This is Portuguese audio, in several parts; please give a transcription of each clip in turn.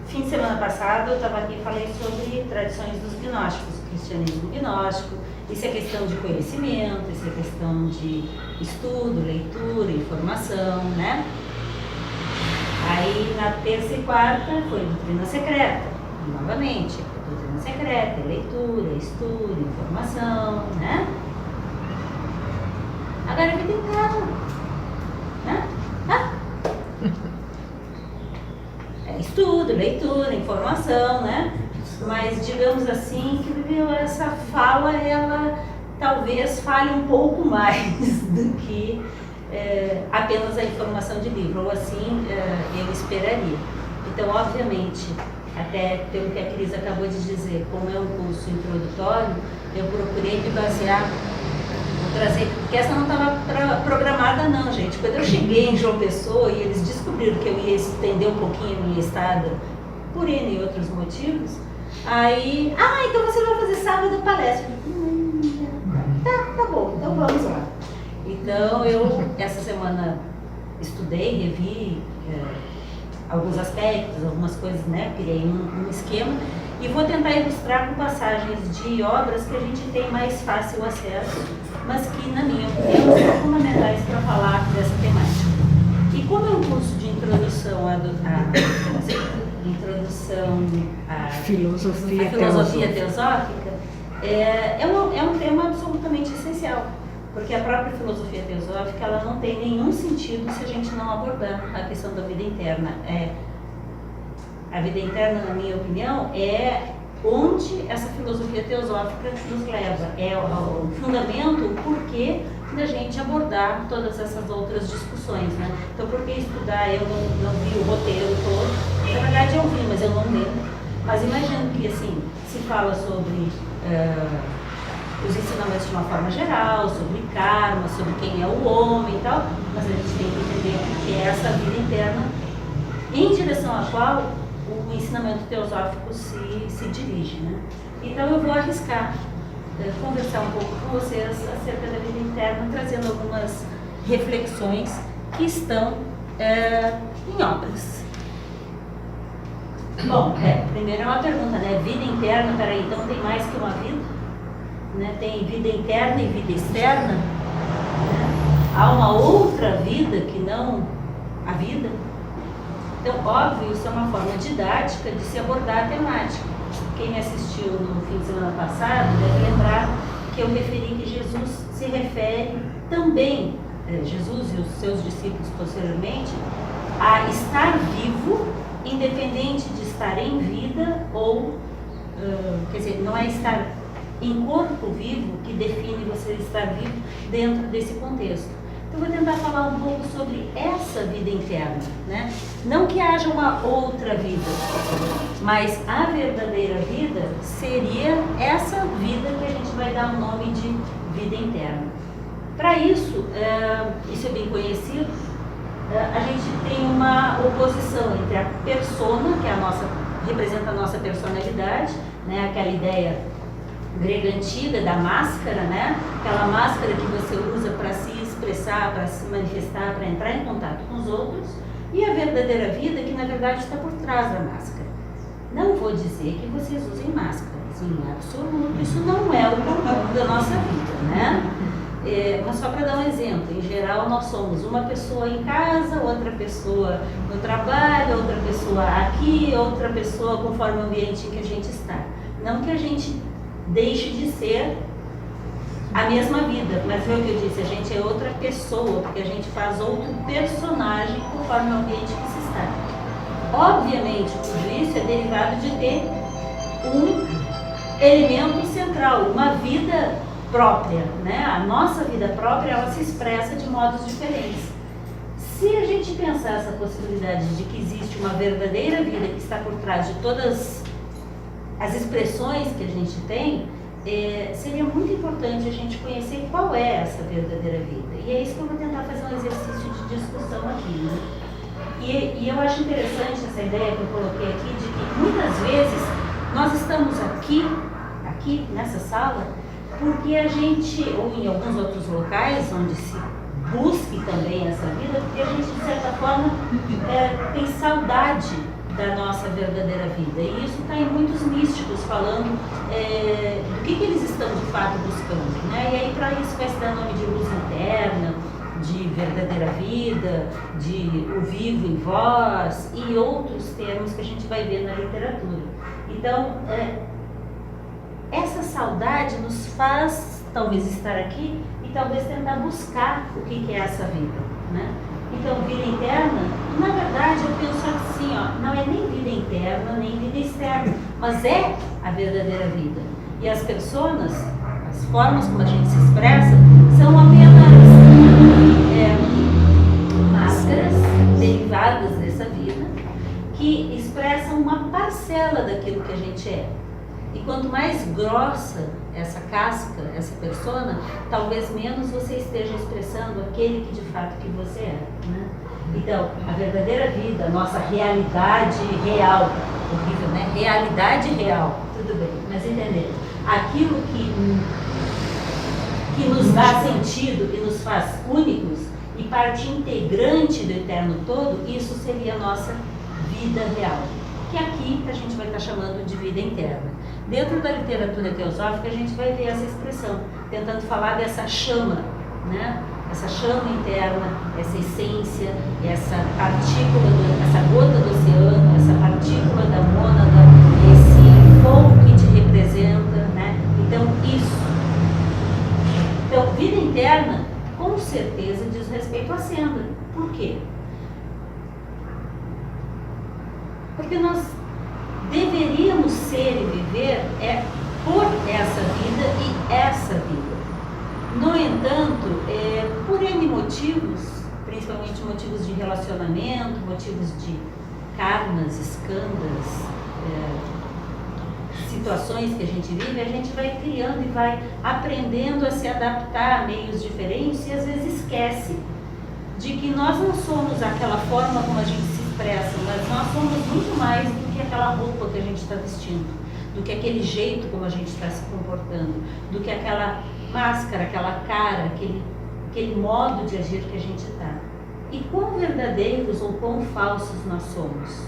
Fim de semana passado, eu estava aqui e falei sobre tradições dos gnósticos, o cristianismo gnóstico. Isso é questão de conhecimento, isso é questão de estudo, leitura, informação, né? Aí, na terça e quarta, foi doutrina secreta, novamente, doutrina secreta, leitura, estudo, informação, né? Agora a vida interna, né? Estudo, leitura, informação, né? Mas digamos assim que essa fala, ela talvez fale um pouco mais do que apenas a informação de livro, ou assim eu esperaria. Então, obviamente, até pelo que a Cris acabou de dizer, como é um curso introdutório, eu procurei me basear, vou trazer, porque essa não estava programada não, gente. Quando eu cheguei em João Pessoa e eles descobriram que eu ia estender um pouquinho a minha estada, por N e outros motivos, aí, então você vai fazer sábado palestra. Tá bom, então vamos lá. Então eu, essa semana, estudei, revi alguns aspectos, algumas coisas, né, criei um esquema e vou tentar ilustrar com passagens de obras que a gente tem mais fácil acesso, mas que, na minha opinião, são fundamentais para falar dessa temática. E como é um curso de introdução à filosofia teosófica, é um tema absolutamente essencial, porque a própria filosofia teosófica ela não tem nenhum sentido se a gente não abordar a questão da vida interna. A vida interna, na minha opinião, é onde essa filosofia teosófica nos leva, é o fundamento, o porquê da gente abordar todas essas outras discussões, né? Então, por que estudar? Eu não vi o roteiro todo, na verdade eu vi, mas eu não lembro. Mas imagino que, assim, se fala sobre os ensinamentos de uma forma geral, sobre karma, sobre quem é o homem e tal, mas a gente tem que entender que é essa vida interna em direção à qual o ensinamento teosófico se dirige, né? Então eu vou arriscar conversar um pouco com vocês acerca da vida interna, trazendo algumas reflexões que estão em obras. Bom, primeiro é uma pergunta, né? Vida interna, peraí, então tem mais que uma vida? Né? Tem vida interna e vida externa? Há uma outra vida que não a vida? Então, óbvio, isso é uma forma didática de se abordar a temática. Quem me assistiu no fim de semana passado deve lembrar que eu referi que Jesus se refere também, Jesus e os seus discípulos posteriormente, a estar vivo, independente de estar em vida ou, quer dizer, não é estar em corpo vivo que define você estar vivo dentro desse contexto. Eu vou tentar falar um pouco sobre essa vida interna, né? Não que haja uma outra vida, mas a verdadeira vida seria essa vida que a gente vai dar o nome de vida interna. Para isso, isso é bem conhecido, a gente tem uma oposição entre a persona, que é representa a nossa personalidade, né? Aquela ideia grega antiga da máscara, né? Aquela máscara que você usa para se expressar, para se manifestar, para entrar em contato com os outros, e a verdadeira vida que na verdade está por trás da máscara. Não vou dizer que vocês usem máscaras, em absoluto, isso não é o comum da nossa vida, né? Mas só para dar um exemplo, em geral nós somos uma pessoa em casa, outra pessoa no trabalho, outra pessoa aqui, outra pessoa conforme o ambiente em que a gente está. Não que a gente deixe de ser a mesma vida, mas foi o que eu disse, a gente é outra pessoa, porque a gente faz outro personagem conforme o ambiente que se está. Obviamente, tudo isso é derivado de ter um elemento central, uma vida própria, né? A nossa vida própria, ela se expressa de modos diferentes. Se a gente pensar essa possibilidade de que existe uma verdadeira vida que está por trás de todas as expressões que a gente tem, seria muito importante a gente conhecer qual é essa verdadeira vida. E é isso que eu vou tentar fazer um exercício de discussão aqui, né? E eu acho interessante essa ideia que eu coloquei aqui, de que muitas vezes nós estamos aqui nessa sala, porque a gente, ou em alguns outros locais onde se busque também essa vida, porque a gente, de certa forma, tem saudade da nossa verdadeira vida. E isso está em muitos místicos falando do que eles estão de fato buscando, né? E aí para isso vai se dar nome de luz interna, de verdadeira vida, de o vivo em vós e outros termos que a gente vai ver na literatura. Então, essa saudade nos faz talvez estar aqui e talvez tentar buscar o que é essa vida, né? Então, vida interna, na verdade, eu penso assim, ó, não é nem vida interna, nem vida externa, mas é a verdadeira vida. E as personas, as formas como a gente se expressa, são apenas máscaras derivadas dessa vida que expressam uma parcela daquilo que a gente é. E quanto mais grossa essa casca, essa persona, talvez menos você esteja expressando aquele que de fato que você é, né? Então, a verdadeira vida, a nossa realidade real, horrível, né? Realidade real, tudo bem, mas entender, aquilo que nos dá sentido e nos faz únicos e parte integrante do eterno todo, isso seria a nossa vida real, que aqui a gente vai estar chamando de vida interna. Dentro da literatura teosófica a gente vai ver essa expressão, tentando falar dessa chama, né? Essa chama interna, essa essência, essa partícula, essa gota do oceano, essa partícula da mônada, esse fogo que te representa, né? Então isso. Então, vida interna, com certeza, diz respeito à senda. Por quê? Porque nós deveríamos ser e viver por essa vida e essa vida. No entanto, por N motivos, principalmente motivos de relacionamento, motivos de karmas, escândalos, situações que a gente vive, a gente vai criando e vai aprendendo a se adaptar a meios diferentes e às vezes esquece de que nós não somos aquela forma como a gente se expressa, mas nós somos muito mais do que aquela roupa que a gente está vestindo, do que aquele jeito como a gente está se comportando, do que aquela máscara, aquela cara, aquele modo de agir que a gente está. E quão verdadeiros ou quão falsos nós somos?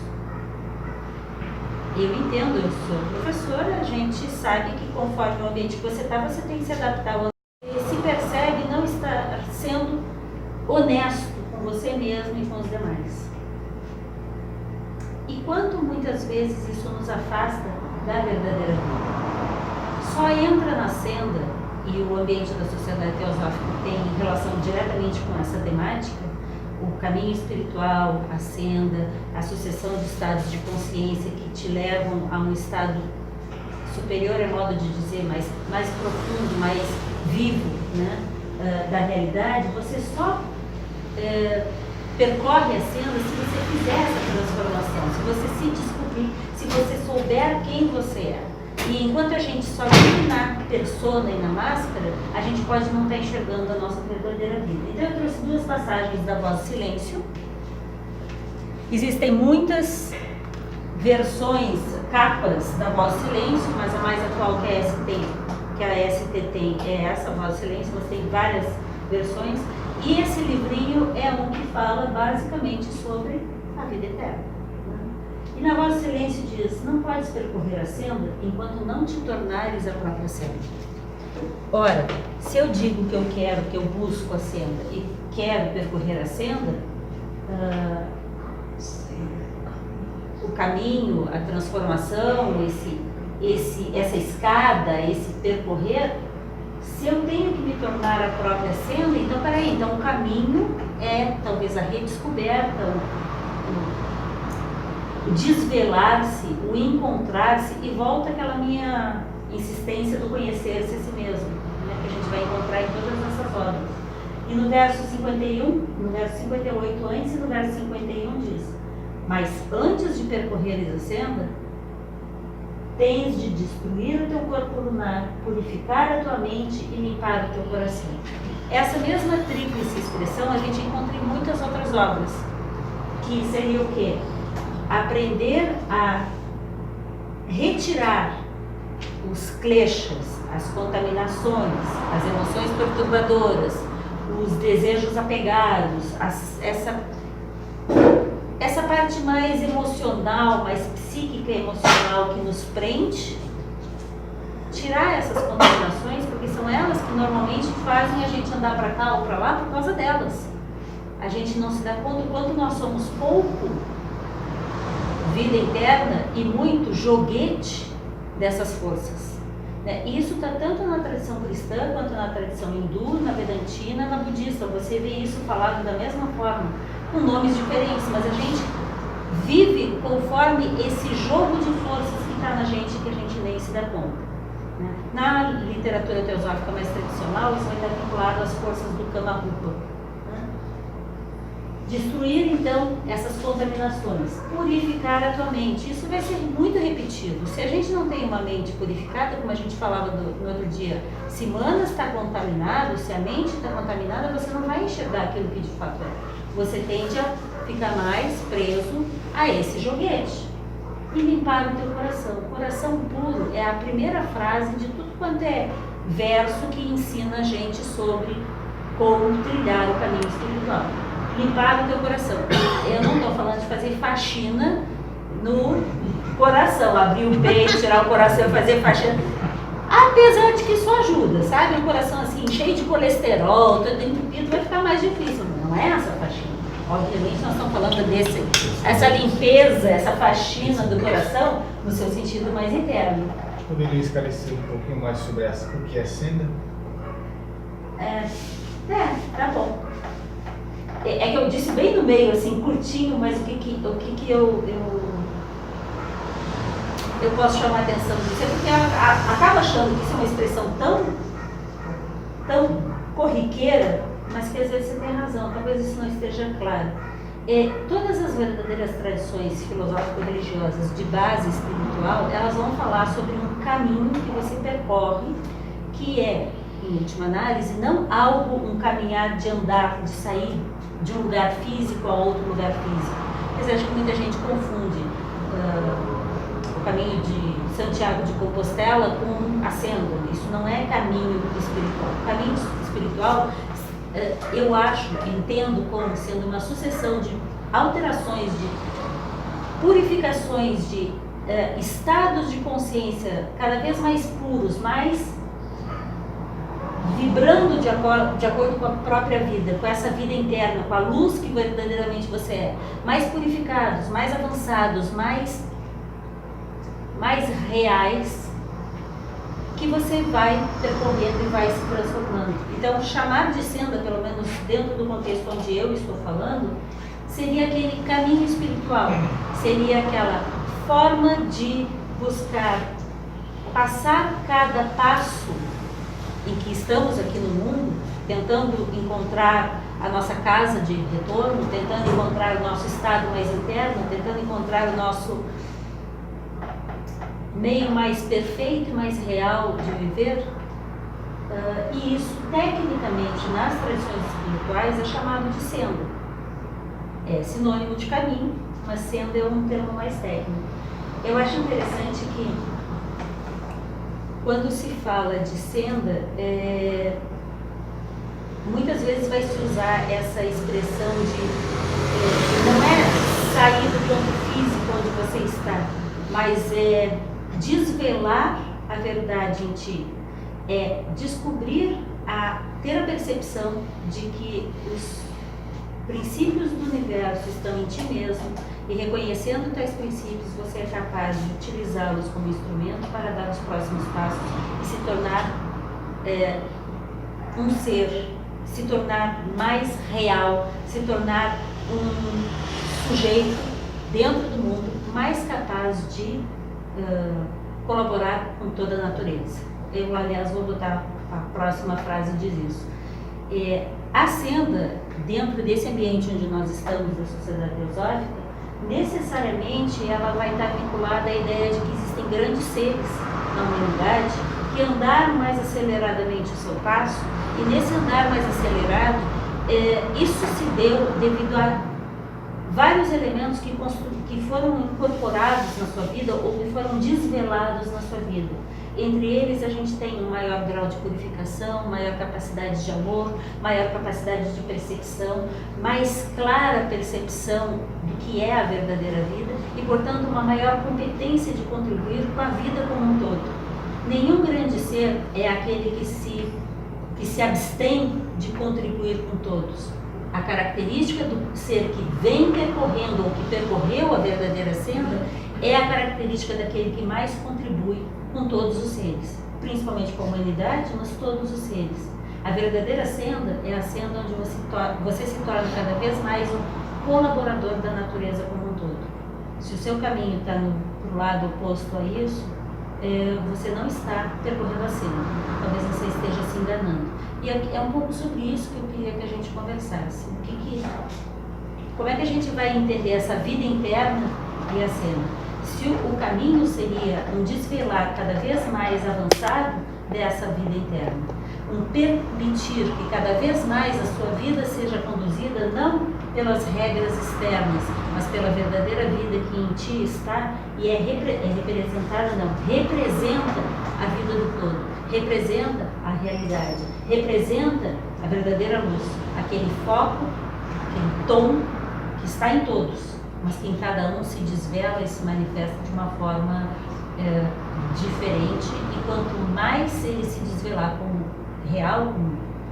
Eu entendo, eu sou professora, a gente sabe que conforme o ambiente que você está, você tem que se adaptar ao ambiente. E se percebe não estar sendo honesto com você mesmo e com os demais. E quanto muitas vezes isso nos afasta da verdadeira vida. Só entra na senda, e o ambiente da sociedade teosófica tem relação diretamente com essa temática, o caminho espiritual, a senda, a sucessão de estados de consciência que te levam a um estado superior, é modo de dizer, mais profundo, mais vivo, né, da realidade. Você só percorre a senda se você fizer essa transformação, se você se descobrir, se você souber quem você é. E enquanto a gente só vive na persona e na máscara, a gente pode não estar enxergando a nossa verdadeira vida. Então eu trouxe duas passagens da Voz do Silêncio. Existem muitas versões, capas da Voz do Silêncio, mas a mais atual que a ST tem é essa Voz do Silêncio, mas tem várias versões. E esse livrinho é um que fala basicamente sobre a vida eterna. E na Voz do Silêncio diz: não podes percorrer a senda enquanto não te tornares a própria senda. Ora, se eu digo que eu quero, que eu busco a senda e quero percorrer a senda, o caminho, a transformação, essa escada, esse percorrer, se eu tenho que me tornar a própria senda, então peraí, então o caminho é talvez a redescoberta, o desvelar-se, o encontrar-se, e volta aquela minha insistência do conhecer-se a si mesmo, né, que a gente vai encontrar em todas essas obras. E no verso 51, no verso 58 antes e no verso 51 diz: mas antes de percorreres a senda, tens de destruir o teu corpo lunar, purificar a tua mente e limpar o teu coração. Essa mesma tríplice expressão a gente encontra em muitas outras obras, que seria o quê? Aprender a retirar os kleshas, as contaminações, as emoções perturbadoras, os desejos apegados, essa parte parte mais emocional, mais psíquica e emocional que nos prende, tirar essas contaminações, porque são elas que normalmente fazem a gente andar para cá ou para lá por causa delas. A gente não se dá conta do quanto nós somos pouco vida interna e muito joguete dessas forças. Isso está tanto na tradição cristã quanto na tradição hindu, na vedantina, na budista. Você vê isso falado da mesma forma, com nomes diferentes, mas a gente vive conforme esse jogo de forças que está na gente, que a gente nem se dá conta. Na literatura teosófica mais tradicional, isso vai estar vinculado às forças do Kama Rupa. Destruir, então, essas contaminações, purificar a tua mente. Isso vai ser muito repetido. Se a gente não tem uma mente purificada, como a gente falava no outro dia, se Manas está contaminado, se a mente está contaminada, você não vai enxergar aquilo que de fato é. Você tende a ficar mais preso a esse joguete. E limpar o teu coração. O coração puro é a primeira frase de tudo quanto é verso que ensina a gente sobre como trilhar o caminho espiritual. Limpar o teu coração. Eu não estou falando de fazer faxina no coração, abrir o peito, tirar o coração e fazer faxina. Apesar de que isso ajuda, sabe? Um coração assim, cheio de colesterol, todo entupido, vai ficar mais difícil. Não é essa faxina. Obviamente nós estamos falando essa limpeza, essa faxina do coração no seu sentido mais interno. Poderia esclarecer um pouquinho mais sobre o que é senda? Tá bom. É que eu disse bem no meio, assim, curtinho, mas o que eu posso chamar a atenção disso é porque acaba achando que isso é uma expressão tão corriqueira, mas que às vezes você tem razão, talvez isso não esteja claro. Todas as verdadeiras tradições filosófico-religiosas de base espiritual, elas vão falar sobre um caminho que você percorre, que é, em última análise, não um caminhar de andar, de sair de um lugar físico a outro lugar físico. Mas acho que muita gente confunde o caminho de Santiago de Compostela com a senda. Isso não é caminho espiritual. Caminho espiritual, eu entendo como sendo uma sucessão de alterações, de purificações, de estados de consciência cada vez mais puros, mais vibrando de acordo com a própria vida, com essa vida interna, com a luz que verdadeiramente você é, mais purificados, mais avançados, mais reais, que você vai percorrendo e vai se transformando. Então, chamar de senda, pelo menos dentro do contexto onde eu estou falando, seria aquele caminho espiritual, seria aquela forma de buscar passar cada passo em que estamos aqui no mundo, tentando encontrar a nossa casa de retorno, tentando encontrar o nosso estado mais interno, tentando encontrar o nosso meio mais perfeito e mais real de viver. E isso, tecnicamente, nas tradições espirituais, é chamado de senda. É sinônimo de caminho, mas senda é um termo mais técnico. Eu acho interessante que, quando se fala de senda, muitas vezes vai se usar essa expressão de não é sair do campo físico onde você está, mas é desvelar a verdade em ti, é descobrir, ter a percepção de que os princípios do universo estão em ti mesmo, e reconhecendo tais princípios, você é capaz de utilizá-los como instrumento para dar os próximos passos e se tornar um ser, se tornar mais real, se tornar um sujeito dentro do mundo mais capaz de colaborar com toda a natureza. Eu, aliás, vou botar a próxima frase diz isso. A senda, dentro desse ambiente onde nós estamos, da sociedade teosófica, necessariamente ela vai estar vinculada à ideia de que existem grandes seres na humanidade que andaram mais aceleradamente o seu passo, e nesse andar mais acelerado, isso se deu devido a vários elementos que foram incorporados na sua vida ou que foram desvelados na sua vida. Entre eles, a gente tem um maior grau de purificação, maior capacidade de amor, maior capacidade de percepção, mais clara percepção do que é a verdadeira vida e, portanto, uma maior competência de contribuir com a vida como um todo. Nenhum grande ser é aquele que se abstém de contribuir com todos. A característica do ser que vem percorrendo ou que percorreu a verdadeira senda é a característica daquele que mais contribui com todos os seres, principalmente com a humanidade, mas todos os seres. A verdadeira senda é a senda onde você se torna cada vez mais um colaborador da natureza como um todo. Se o seu caminho está para o lado oposto a isso, você não está percorrendo a senda. Talvez você esteja se enganando. E é um pouco sobre isso que eu queria que a gente conversasse. Como é que a gente vai entender essa vida interna e a senda? Se o caminho seria um desvelar cada vez mais avançado dessa vida interna, um permitir que cada vez mais a sua vida seja conduzida não pelas regras externas, mas pela verdadeira vida que em ti está e representada, não, representa a vida do todo, representa a realidade, representa a verdadeira luz, aquele foco, aquele tom que está em todos, mas que em cada um se desvela e se manifesta de uma forma diferente, e quanto mais ele se desvelar como real,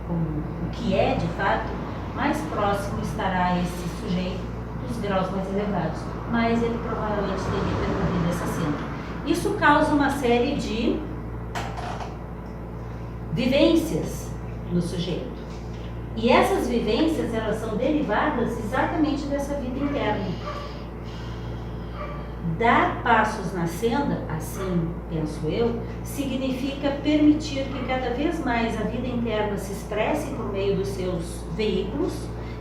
como o que é de fato, mais próximo estará esse sujeito dos graus mais elevados, mais ele provavelmente teria percorrido essa senda. Isso causa uma série de vivências no sujeito. E essas vivências, elas são derivadas exatamente dessa vida interna. Dar passos na senda, assim penso eu, significa permitir que cada vez mais a vida interna se expresse por meio dos seus veículos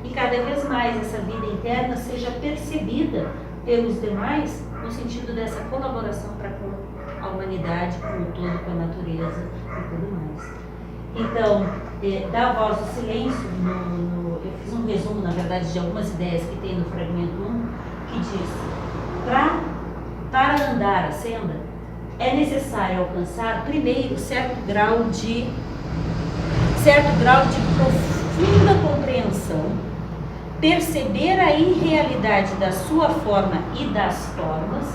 e cada vez mais essa vida interna seja percebida pelos demais no sentido dessa colaboração para com a humanidade como um todo, com a natureza e tudo mais. Então, da voz do silêncio, eu fiz um resumo, na verdade, de algumas ideias que tem no fragmento 1, que diz, para andar a senda, é necessário alcançar primeiro certo grau de profunda compreensão, perceber a irrealidade da sua forma e das formas,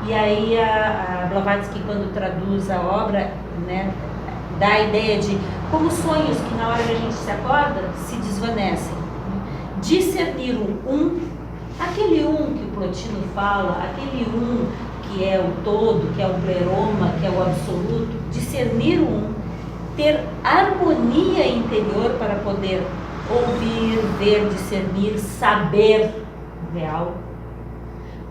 e aí a Blavatsky, quando traduz a obra, né, dá a ideia de como sonhos que na hora que a gente se acorda se desvanecem. Discernir aquele que o Plotino fala, aquele que é o todo, que é o pleroma, que é o absoluto, discernir ter harmonia interior para poder ouvir, ver, discernir, saber o real.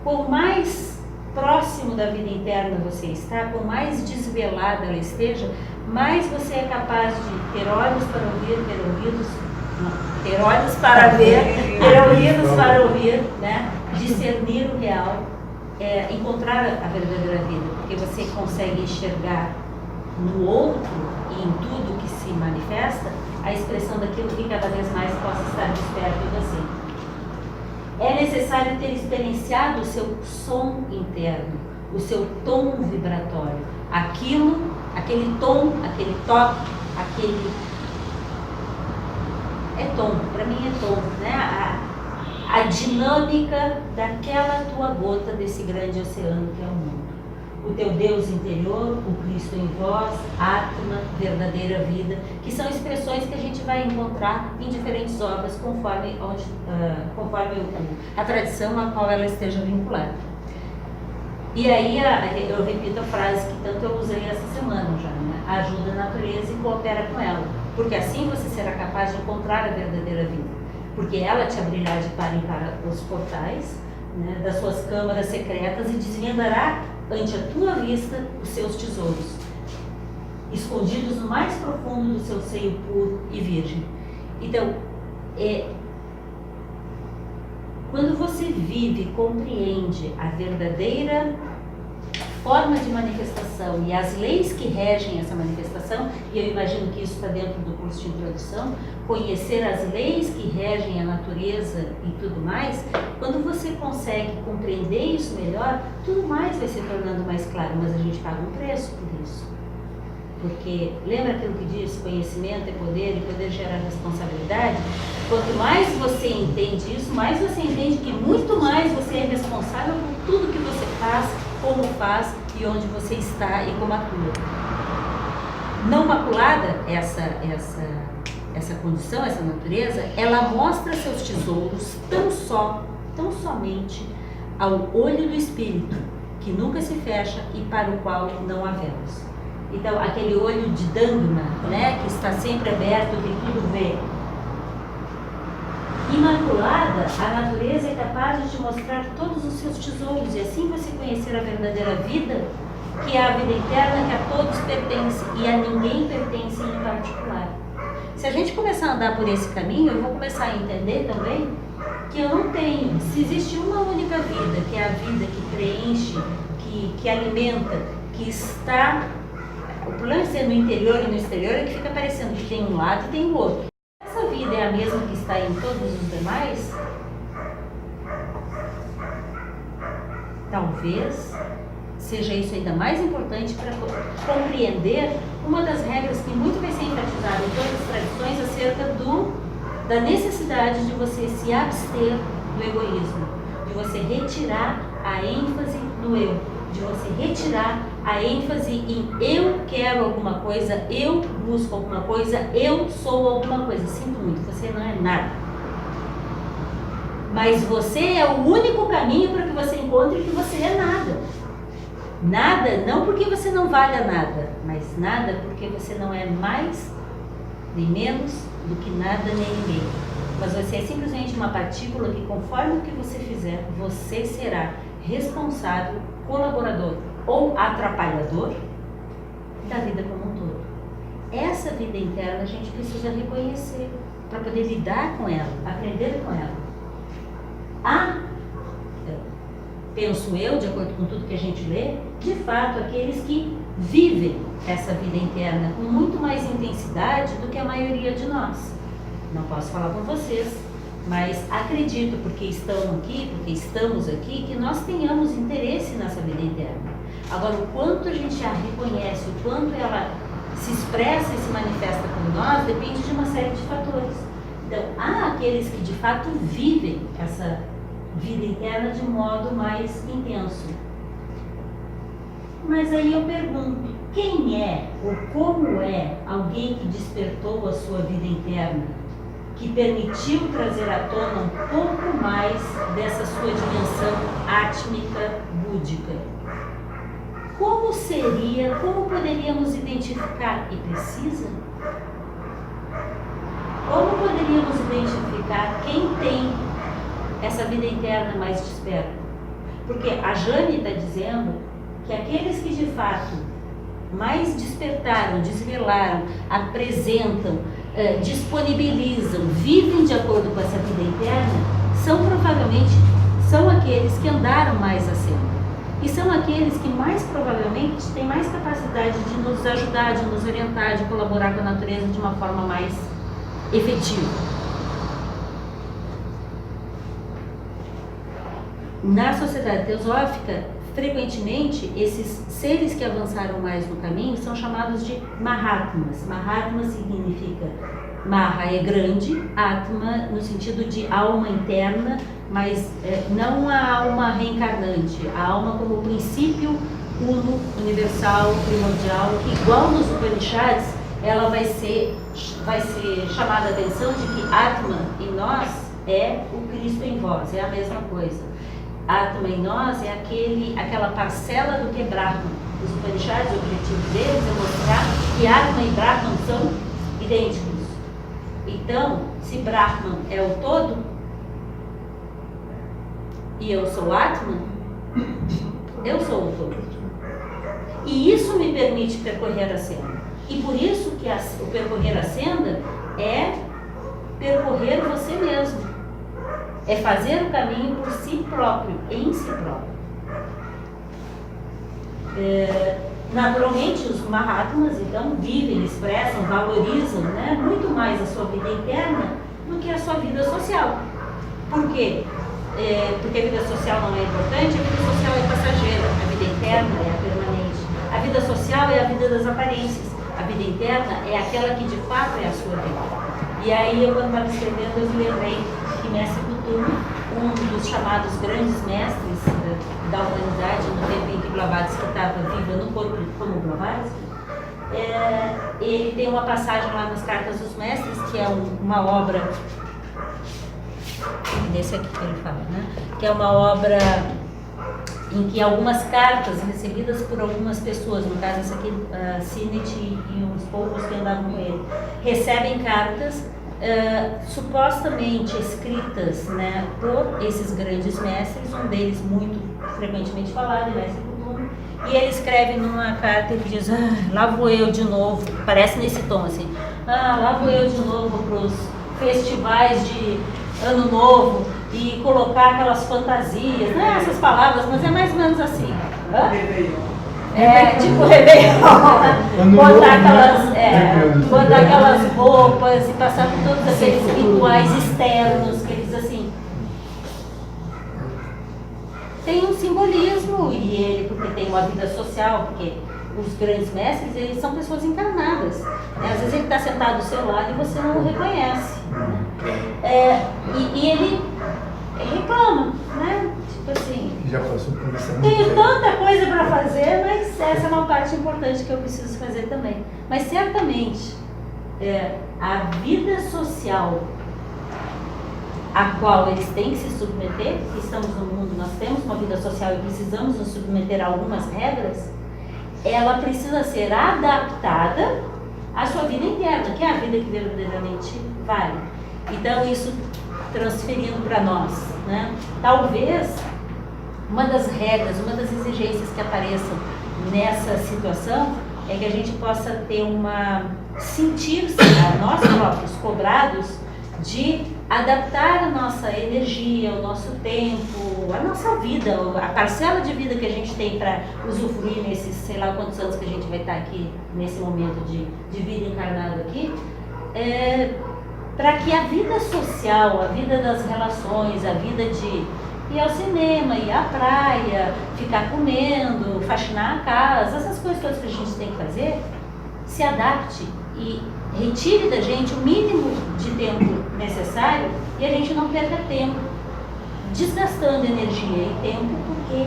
Por mais próximo da vida interna você está, por mais desvelada ela esteja, mais você é capaz de ter olhos para ouvir, ter olhos para ver, ter ouvidos para ouvir, né? Discernir o real, encontrar a verdadeira vida, porque você consegue enxergar no outro e em tudo que se manifesta a expressão daquilo que cada vez mais possa estar desperto em você. É necessário ter experienciado o seu som interno, o seu tom vibratório, aquele tom, aquele toque, tom, para mim é tom, né? A dinâmica daquela tua gota desse grande oceano que é o mundo. O teu Deus interior, o Cristo em vós, Atma, verdadeira vida, que são expressões que a gente vai encontrar em diferentes obras conforme a tradição a qual ela esteja vinculada. E aí eu repito a frase que tanto eu usei essa semana já, né? Ajuda a natureza e coopera com ela, porque assim você será capaz de encontrar a verdadeira vida, porque ela te abrirá de par em par os portais, né, das suas câmaras secretas e desvendará ante a tua vista os seus tesouros, escondidos no mais profundo do seu seio puro e virgem. Então, quando você vive e compreende a verdadeira forma de manifestação e as leis que regem essa manifestação, e eu imagino que isso está dentro do curso de introdução, conhecer as leis que regem a natureza e tudo mais, quando você consegue compreender isso melhor, tudo mais vai se tornando mais claro, mas a gente paga um preço por isso. Porque lembra aquilo que diz, conhecimento é poder e poder gera responsabilidade? Quanto mais você entende isso, mais você entende que muito mais você é responsável por tudo que você faz, como faz e onde você está e como atua. Não maculada, essa condição, essa natureza, ela mostra seus tesouros tão somente ao olho do espírito, que nunca se fecha e para o qual não há velas. Então, aquele olho de Dhamma, né, que está sempre aberto, que tudo vê. Imaculada, a natureza é capaz de te mostrar todos os seus tesouros e assim você conhecer a verdadeira vida, que é a vida eterna que a todos pertence e a ninguém pertence em particular. Se a gente começar a andar por esse caminho, eu vou começar a entender também que eu não tenho, se existe uma única vida, que é a vida que preenche, que alimenta, que está... O problema de ser no interior e no exterior é que fica parecendo que tem um lado e tem o outro. Essa vida é a mesma que está em todos os demais? Talvez seja isso ainda mais importante para compreender uma das regras que muito vai ser enfatizada em todas as tradições acerca da necessidade de você se abster do egoísmo, de você retirar a ênfase no eu, de você retirar a ênfase em eu quero alguma coisa, eu busco alguma coisa, eu sou alguma coisa. Sinto muito, você não é nada. Mas você é o único caminho para que você encontre que você é nada. Nada, não porque você não valha nada, mas nada porque você não é mais nem menos do que nada nem ninguém. Mas você é simplesmente uma partícula que, conforme o que você fizer, você será responsável, colaborador ou atrapalhador da vida como um todo. Essa vida interna a gente precisa reconhecer para poder lidar com ela, aprender com ela. Penso eu, de acordo com tudo que a gente lê, de fato, aqueles que vivem essa vida interna com muito mais intensidade do que a maioria de nós. Não posso falar por vocês, mas acredito, porque estamos aqui, que nós tenhamos interesse nessa vida interna. Agora, o quanto a gente a reconhece, o quanto ela se expressa e se manifesta por nós, depende de uma série de fatores. Então, há aqueles que de fato vivem essa vida interna de modo mais intenso. Mas aí eu pergunto, quem é ou como é alguém que despertou a sua vida interna, que permitiu trazer à tona um pouco mais dessa sua dimensão átmica búdica? Como poderíamos identificar, e precisa? Como poderíamos identificar quem tem essa vida interna mais desperta? Porque a Jane está dizendo que aqueles que de fato mais despertaram, desvelaram, apresentam, disponibilizam, vivem de acordo com essa vida interna, provavelmente são aqueles que andaram mais a cena. E são aqueles que mais provavelmente têm mais capacidade de nos ajudar, de nos orientar, de colaborar com a natureza de uma forma mais efetiva. Na sociedade teosófica, frequentemente, esses seres que avançaram mais no caminho são chamados de Mahatmas. Mahatma significa, Maha é grande, Atma no sentido de alma interna, mas não a alma reencarnante, a alma como princípio uno, universal, primordial, que igual nos Upanishads, ela vai ser chamada a atenção de que Atma em nós é o Cristo em vós, é a mesma coisa. Atma em nós é aquela parcela do que é Brahman. Os Upanishads, o objetivo deles é mostrar que Atma e Brahman são idênticos. Então, se Brahman é o todo, e eu sou Atma, eu sou o todo. E isso me permite percorrer a senda. E por isso que o percorrer a senda é percorrer você mesmo. É fazer o caminho por si próprio, em si próprio. Naturalmente, os Mahatmas, então, vivem, expressam, valorizam, né, muito mais a sua vida interna do que a sua vida social. Por quê? Porque a vida social não é importante, a vida social é passageira, a vida interna é a permanente. A vida social é a vida das aparências. a vida interna é aquela que de fato é a sua vida. E aí, eu, quando estava escrevendo, eu me lembrei que Mestre Kuthumi, um dos chamados grandes mestres da humanidade, no tempo em que Blavatsky estava viva no corpo como Blavatsky, ele tem uma passagem lá nas Cartas dos Mestres, que é uma obra, desse aqui que ele fala, né? Que é uma obra em que algumas cartas recebidas por algumas pessoas, no caso essa aqui, Sinnett e os poucos que andavam com ele, recebem cartas supostamente escritas, né, por esses grandes mestres, um deles muito frequentemente falado, Mestre Kuthumi, e ele escreve numa carta e diz: lá vou eu de novo, parece nesse tom assim, lá vou eu de novo para os festivais de Ano Novo e colocar aquelas fantasias, não é essas palavras, mas é mais ou menos assim. Tipo Réveillon. Botar aquelas roupas e passar por todos aqueles rituais externos que eles assim. Tem um simbolismo, e ele, porque tem uma vida social, porque os grandes mestres, eles são pessoas encarnadas. Às vezes ele está sentado do seu lado e você não o reconhece. E ele reclama, né? Tipo assim, Já passou por isso. tenho tanta coisa para fazer, mas essa é uma parte importante que eu preciso fazer também. Mas certamente, a vida social a qual eles têm que se submeter, estamos no mundo, nós temos uma vida social e precisamos nos submeter a algumas regras, ela precisa ser adaptada à sua vida interna, que é a vida que verdadeiramente vale. Então, isso transferindo para nós, né? Talvez uma das regras, uma das exigências que apareçam nessa situação é que a gente possa ter sentir-se a nós próprios cobrados de adaptar a nossa energia, o nosso tempo, a nossa vida, a parcela de vida que a gente tem para usufruir nesses, sei lá quantos anos que a gente vai estar aqui, nesse momento de vida encarnada aqui, para que a vida social, a vida das relações, a vida de ir ao cinema, ir à praia, ficar comendo, faxinar a casa, essas coisas todas que a gente tem que fazer, se adapte e retire da gente o mínimo de tempo necessário e a gente não perca tempo desgastando energia e tempo, porque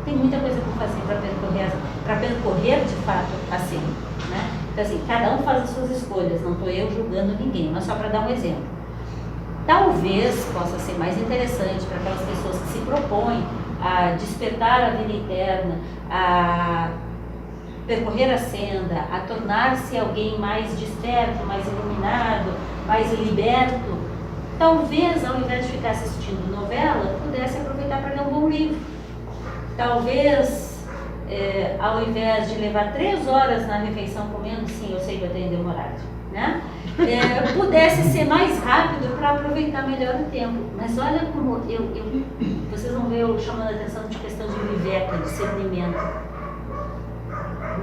tem muita coisa para fazer para percorrer de fato assim, né? Então assim, cada um faz as suas escolhas, não estou eu julgando ninguém, mas só para dar um exemplo. Talvez possa ser mais interessante para aquelas pessoas que se propõem a despertar a vida interna, a percorrer a senda, a tornar-se alguém mais desperto, mais iluminado, mais liberto, talvez ao invés de ficar assistindo novela, pudesse aproveitar para ler um bom livro. Talvez, ao invés de levar 3 horas na refeição comendo, sim, eu sei que eu tenho demorado, né? Pudesse ser mais rápido para aproveitar melhor o tempo. Mas olha como vocês vão ver eu chamando a atenção de questão de viveka, de discernimento.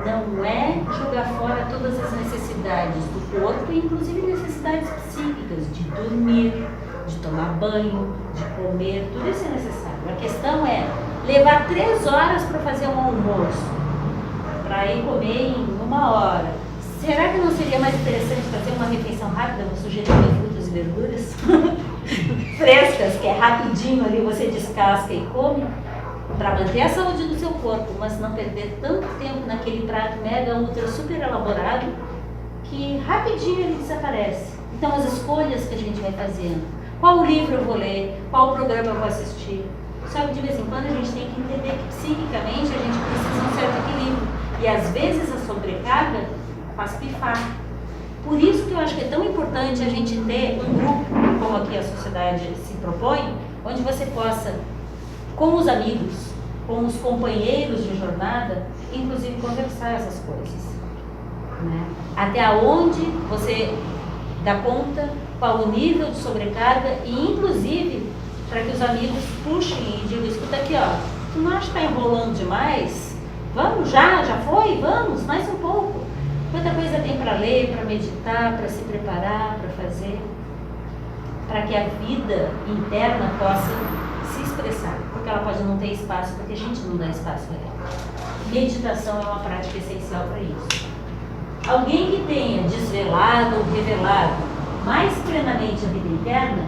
Não é jogar fora todas as necessidades do corpo, inclusive necessidades psíquicas, de dormir, de tomar banho, de comer, tudo isso é necessário. A questão é levar 3 horas para fazer um almoço, para ir comer em 1 hora. Será que não seria mais interessante fazer uma refeição rápida, uma sugestão de frutas e verduras frescas, que é rapidinho ali, você descasca e come? Para manter a saúde do seu corpo, mas não perder tanto tempo naquele prato mega, ultra, super elaborado, que rapidinho ele desaparece. Então, as escolhas que a gente vai fazendo, qual livro eu vou ler, qual programa eu vou assistir. Só que de vez em quando a gente tem que entender que psiquicamente a gente precisa de um certo equilíbrio. E às vezes a sobrecarga faz pifar. Por isso que eu acho que é tão importante a gente ter um grupo, como aqui a sociedade se propõe, onde você possa, com os amigos, com os companheiros de jornada, inclusive conversar essas coisas, né? Até onde você dá conta, qual o nível de sobrecarga e inclusive para que os amigos puxem e digam, escuta aqui, ó, tu não acha que está enrolando demais? Vamos, já foi? Vamos, mais um pouco. Quanta coisa tem para ler, para meditar, para se preparar, para fazer, para que a vida interna possa se expressar, porque ela pode não ter espaço, porque a gente não dá espaço para ela. Meditação é uma prática essencial para isso. Alguém que tenha desvelado ou revelado mais plenamente a vida interna,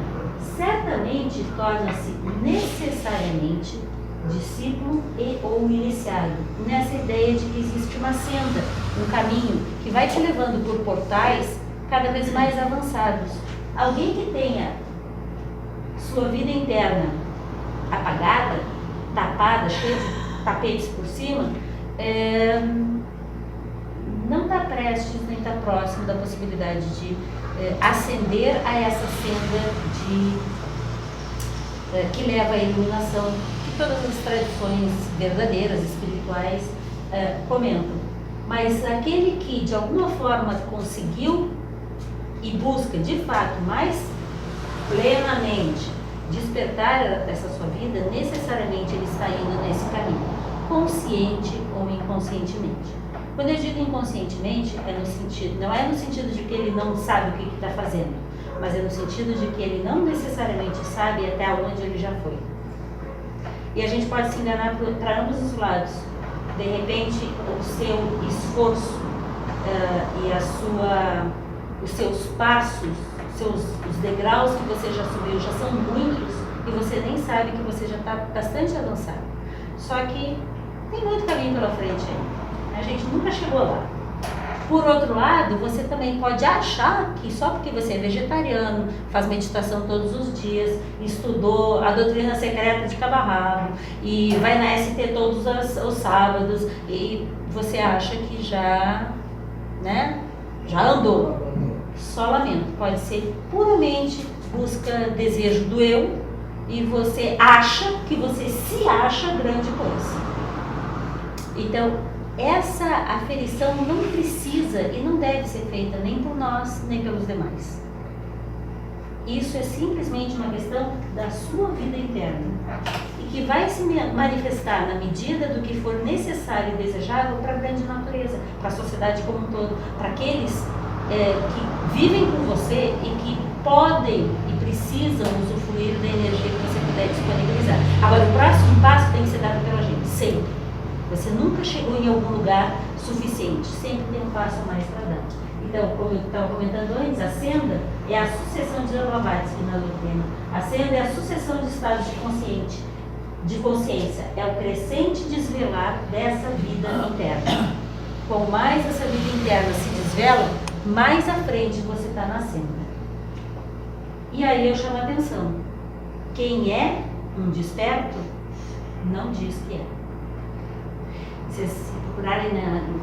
certamente torna-se necessariamente discípulo e ou iniciado, nessa ideia de que existe uma senda, um caminho que vai te levando por portais cada vez mais avançados. Alguém que tenha sua vida interna apagada, tapada, cheia de tapetes por cima, não está prestes nem está próximo da possibilidade de ascender a essa senda que leva à iluminação, que todas as tradições verdadeiras, espirituais, comentam. Mas aquele que de alguma forma conseguiu e busca de fato mais plenamente despertar essa sua vida, necessariamente ele está indo nesse caminho, consciente ou inconscientemente. Quando eu digo inconscientemente, não é no sentido de que ele não sabe o que está fazendo, mas é no sentido de que ele não necessariamente sabe até onde ele já foi. E a gente pode se enganar para ambos os lados. De repente, o seu esforço e os seus passos, os degraus que você já subiu já são muitos e você nem sabe que você já está bastante avançado. Só que tem muito caminho pela frente aí. A gente nunca chegou lá. Por outro lado, você também pode achar que só porque você é vegetariano, faz meditação todos os dias, estudou a doutrina secreta de cabo a rabo e vai na ST todos os sábados e você acha que já andou. Só lamento, pode ser puramente busca desejo do eu e você acha que você se acha grande coisa. Então, essa aferição não precisa e não deve ser feita nem por nós, nem pelos demais. Isso é simplesmente uma questão da sua vida interna e que vai se manifestar na medida do que for necessário e desejável para a grande natureza, para a sociedade como um todo, para aqueles que vivem com você e que podem e precisam usufruir da energia que você puder disponibilizar. Agora, o próximo passo tem que ser dado pela gente, sempre. Você nunca chegou em algum lugar suficiente, sempre tem um passo a mais para dar. Então, como eu estava comentando antes, a senda é a sucessão de Blavatsky na doutrina. A senda é a sucessão de estados de consciência, é o crescente desvelar dessa vida interna. Quanto mais essa vida interna se desvela, mais à frente você está na senda. E aí eu chamo a atenção. Quem é um desperto, não diz que é. Se procurarem,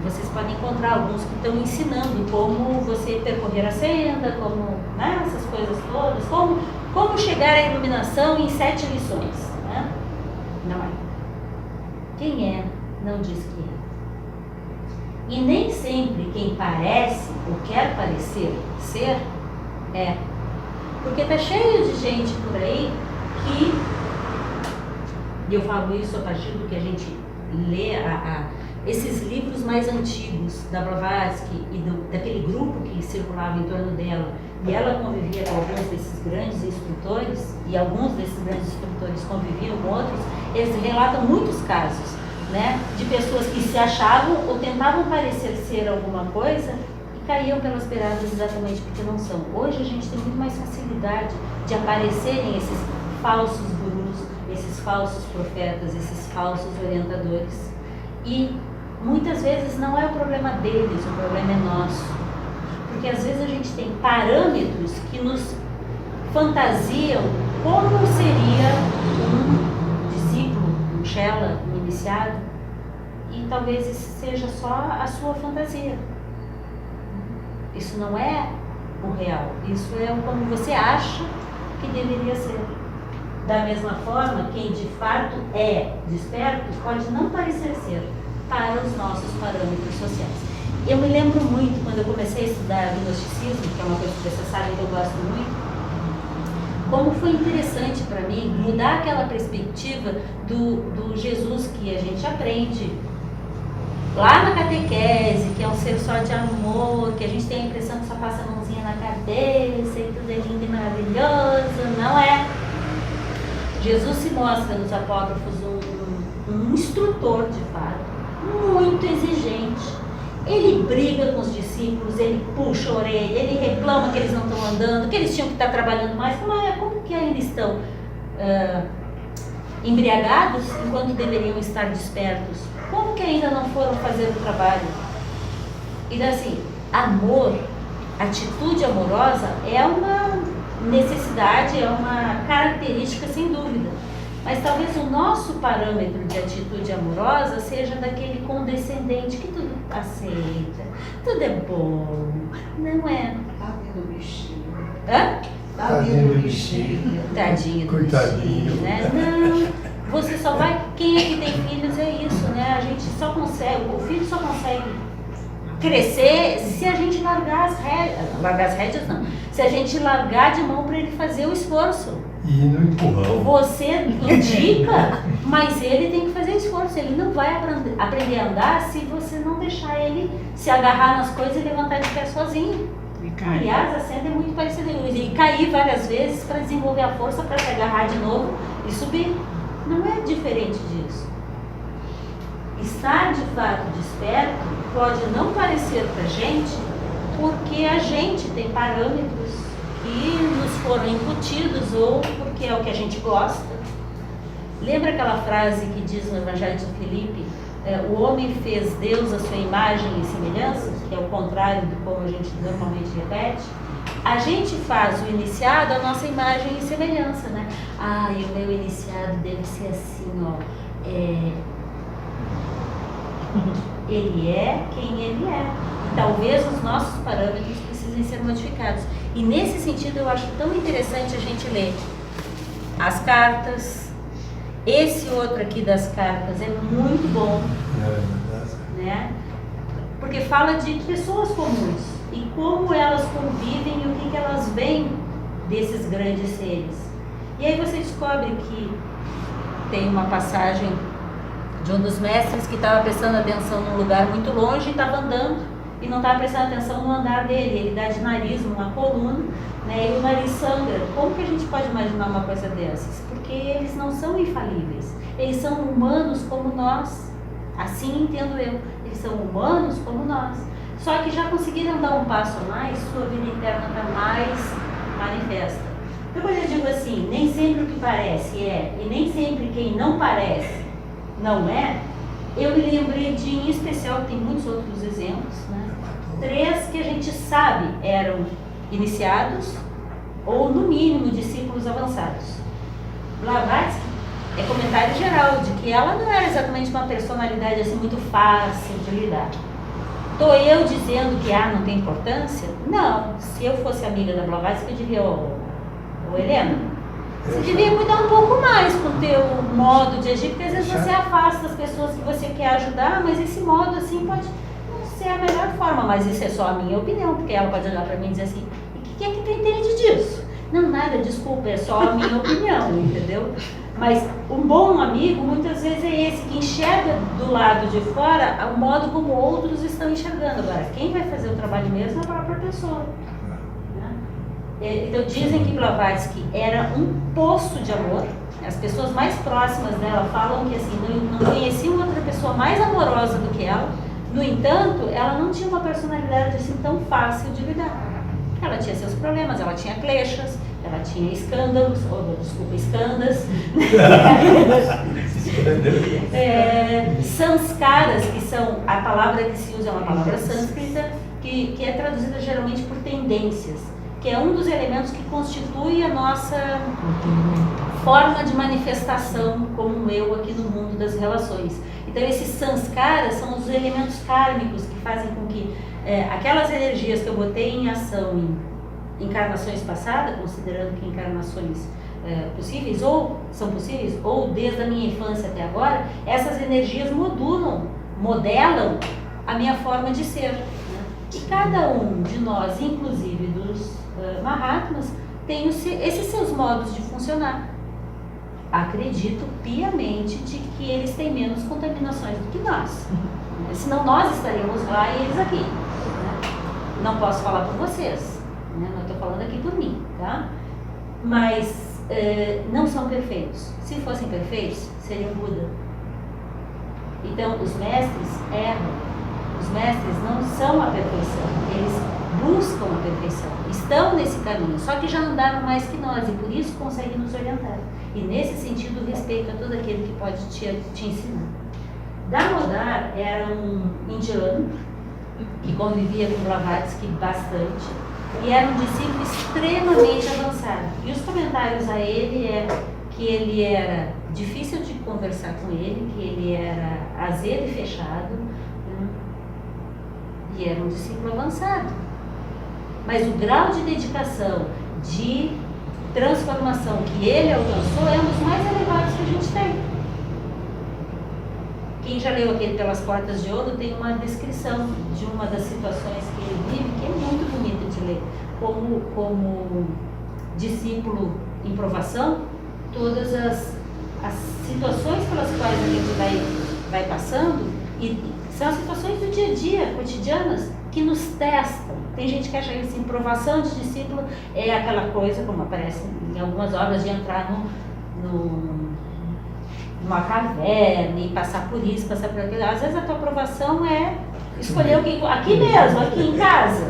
vocês podem encontrar alguns que estão ensinando como você percorrer a senda, como essas coisas todas, como chegar à iluminação em 7 lições. Né? Não é. Quem é, não diz que é. E nem sempre quem parece ou quer parecer ser, é. Porque está cheio de gente por aí que, e eu falo isso a partir do que a gente lê esses livros mais antigos da Blavatsky e daquele grupo que circulava em torno dela, e ela convivia com alguns desses grandes instrutores, e alguns desses grandes instrutores conviviam com outros, eles relatam muitos casos, né, de pessoas que se achavam ou tentavam parecer ser alguma coisa e caíam pelas beiradas exatamente porque não são. Hoje a gente tem muito mais facilidade de aparecerem esses falsos gurus, esses falsos profetas, esses falsos orientadores. E muitas vezes não é o problema deles, o problema é nosso. Porque às vezes a gente tem parâmetros que nos fantasiam como seria um discípulo, um Chela, um iniciado, e talvez isso seja só a sua fantasia. Isso não é o real, isso é como você acha que deveria ser. Da mesma forma, quem de fato é desperto pode não parecer ser para os nossos parâmetros sociais. Eu me lembro muito, quando eu comecei a estudar gnosticismo, que é uma coisa que vocês sabem que eu gosto muito, como foi interessante para mim mudar aquela perspectiva do Jesus que a gente aprende lá na catequese, que é um ser só de amor, que a gente tem a impressão que só passa a mãozinha na cabeça e tudo é lindo e maravilhoso. Não é. Jesus se mostra nos apócrifos um instrutor, de fato, muito exigente Ele briga com os discípulos, ele puxa a orelha, ele reclama que eles não estão andando, que eles tinham que estar trabalhando mais. Como que ainda estão embriagados enquanto deveriam estar despertos? Como que ainda não foram fazer o trabalho? Então assim, amor, atitude amorosa é uma necessidade, é uma característica sem dúvida. Mas talvez o nosso parâmetro de atitude amorosa seja daquele condescendente que tudo aceita, tudo é bom, não é? Tadinho do bichinho. Hã? Tadinho do bichinho. Tadinho do bichinho, né? Não, você só vai... Quem é que tem filhos é isso, né? A gente só consegue, o filho só consegue crescer se a gente largar as rédeas não, se a gente largar de mão para ele fazer o esforço. E no empurrão. Você indica, mas ele tem que fazer esforço. Ele não vai aprender a andar se você não deixar ele se agarrar nas coisas e levantar de pé sozinho. Aliás, a cena é muito parecida. E cair várias vezes para desenvolver a força para se agarrar de novo e subir. Não é diferente disso. Estar de fato desperto pode não parecer para a gente, porque a gente tem parâmetros que nos foram incutidos ou porque é o que a gente gosta. Lembra aquela frase que diz no Evangelho de São Filipe, o homem fez Deus a sua imagem e semelhança, que é o contrário de como a gente normalmente repete? A gente faz o iniciado a nossa imagem e semelhança, né? E o meu iniciado deve ser assim, ó. Ele é quem ele é. E talvez os nossos parâmetros precisem ser modificados. E nesse sentido eu acho tão interessante a gente ler as cartas. Esse outro aqui das cartas é muito bom, né? Porque fala de pessoas comuns e como elas convivem e o que elas veem desses grandes seres. E aí você descobre que tem uma passagem de um dos mestres que estava prestando atenção num lugar muito longe e estava andando e não estava prestando atenção no andar dele. Ele dá de nariz numa coluna, né, e o nariz sangra. Como que a gente pode imaginar uma coisa dessas? Porque eles não são infalíveis, eles são humanos como nós, assim entendo eu, eles são humanos como nós, só que já conseguiram dar um passo a mais, sua vida interna está mais manifesta. Então quando eu digo assim, nem sempre o que parece é, e nem sempre quem não parece não é, eu me lembrei de, em especial, tem muitos outros exemplos, né? 3 que a gente sabe eram iniciados ou, no mínimo, discípulos avançados. Blavatsky é comentário geral de que ela não era exatamente uma personalidade assim muito fácil de lidar. Estou eu dizendo que não tem importância? Não. Se eu fosse amiga da Blavatsky, eu diria, ô Helena, você devia cuidar um pouco mais com o teu modo de agir, porque às vezes você afasta as pessoas que você quer ajudar, mas esse modo assim pode não ser a melhor forma, mas isso é só a minha opinião, porque ela pode olhar para mim e dizer assim, o que é que tu entende disso? Não, nada, desculpa, é só a minha opinião, entendeu? Mas um bom amigo muitas vezes é esse que enxerga do lado de fora o modo como outros estão enxergando. Agora, quem vai fazer o trabalho mesmo é a própria pessoa. Então dizem que Blavatsky era um poço de amor. As pessoas mais próximas dela falam que assim, não conheciam outra pessoa mais amorosa do que ela. No entanto, ela não tinha uma personalidade assim tão fácil de lidar. Ela tinha seus problemas, ela tinha kleshas, ela tinha escândalos, escândalos, sanskaras, que são a palavra que se usa, é uma palavra sânscrita, que é traduzida geralmente por tendências, que é um dos elementos que constitui a nossa forma de manifestação como eu aqui no mundo das relações. Então esses sanskaras são os elementos kármicos que fazem com que aquelas energias que eu botei em ação em encarnações passadas, considerando que encarnações possíveis, ou são possíveis, ou desde a minha infância até agora, essas energias modelam a minha forma de ser, né? E cada um de nós, inclusive dos Mahatmas, tem esses seus modos de funcionar. Acredito piamente de que eles têm menos contaminações do que nós. Senão nós estaríamos lá e eles aqui. Né? Não posso falar por vocês, né? Não estou falando aqui por mim, tá? Mas não são perfeitos. Se fossem perfeitos, seriam Buda. Então os mestres erram. Os mestres não são a perfeição, eles buscam a perfeição, estão nesse caminho, só que já andaram mais que nós e por isso conseguem nos orientar. E nesse sentido, respeito a todo aquele que pode te ensinar. Damodar era um indiano que convivia com Blavatsky bastante e era um discípulo extremamente avançado. E os comentários a ele é que ele era difícil de conversar com ele, que ele era azedo e fechado, né? E era um discípulo avançado. Mas o grau de dedicação, de transformação que ele alcançou é um dos mais elevados que a gente tem. Quem já leu aquele Pelas Portas de Ouro tem uma descrição de uma das situações que ele vive, que é muito bonita de ler. Como discípulo em provação, todas as situações pelas quais a gente vai passando, e são as situações do dia a dia, cotidianas, que nos testam. Tem gente que acha que assim, provação de discípulo é aquela coisa, como aparece em algumas obras, de entrar numa caverna e passar por isso, passar por aquilo. Às vezes a tua aprovação é escolher o que aqui mesmo, aqui em casa,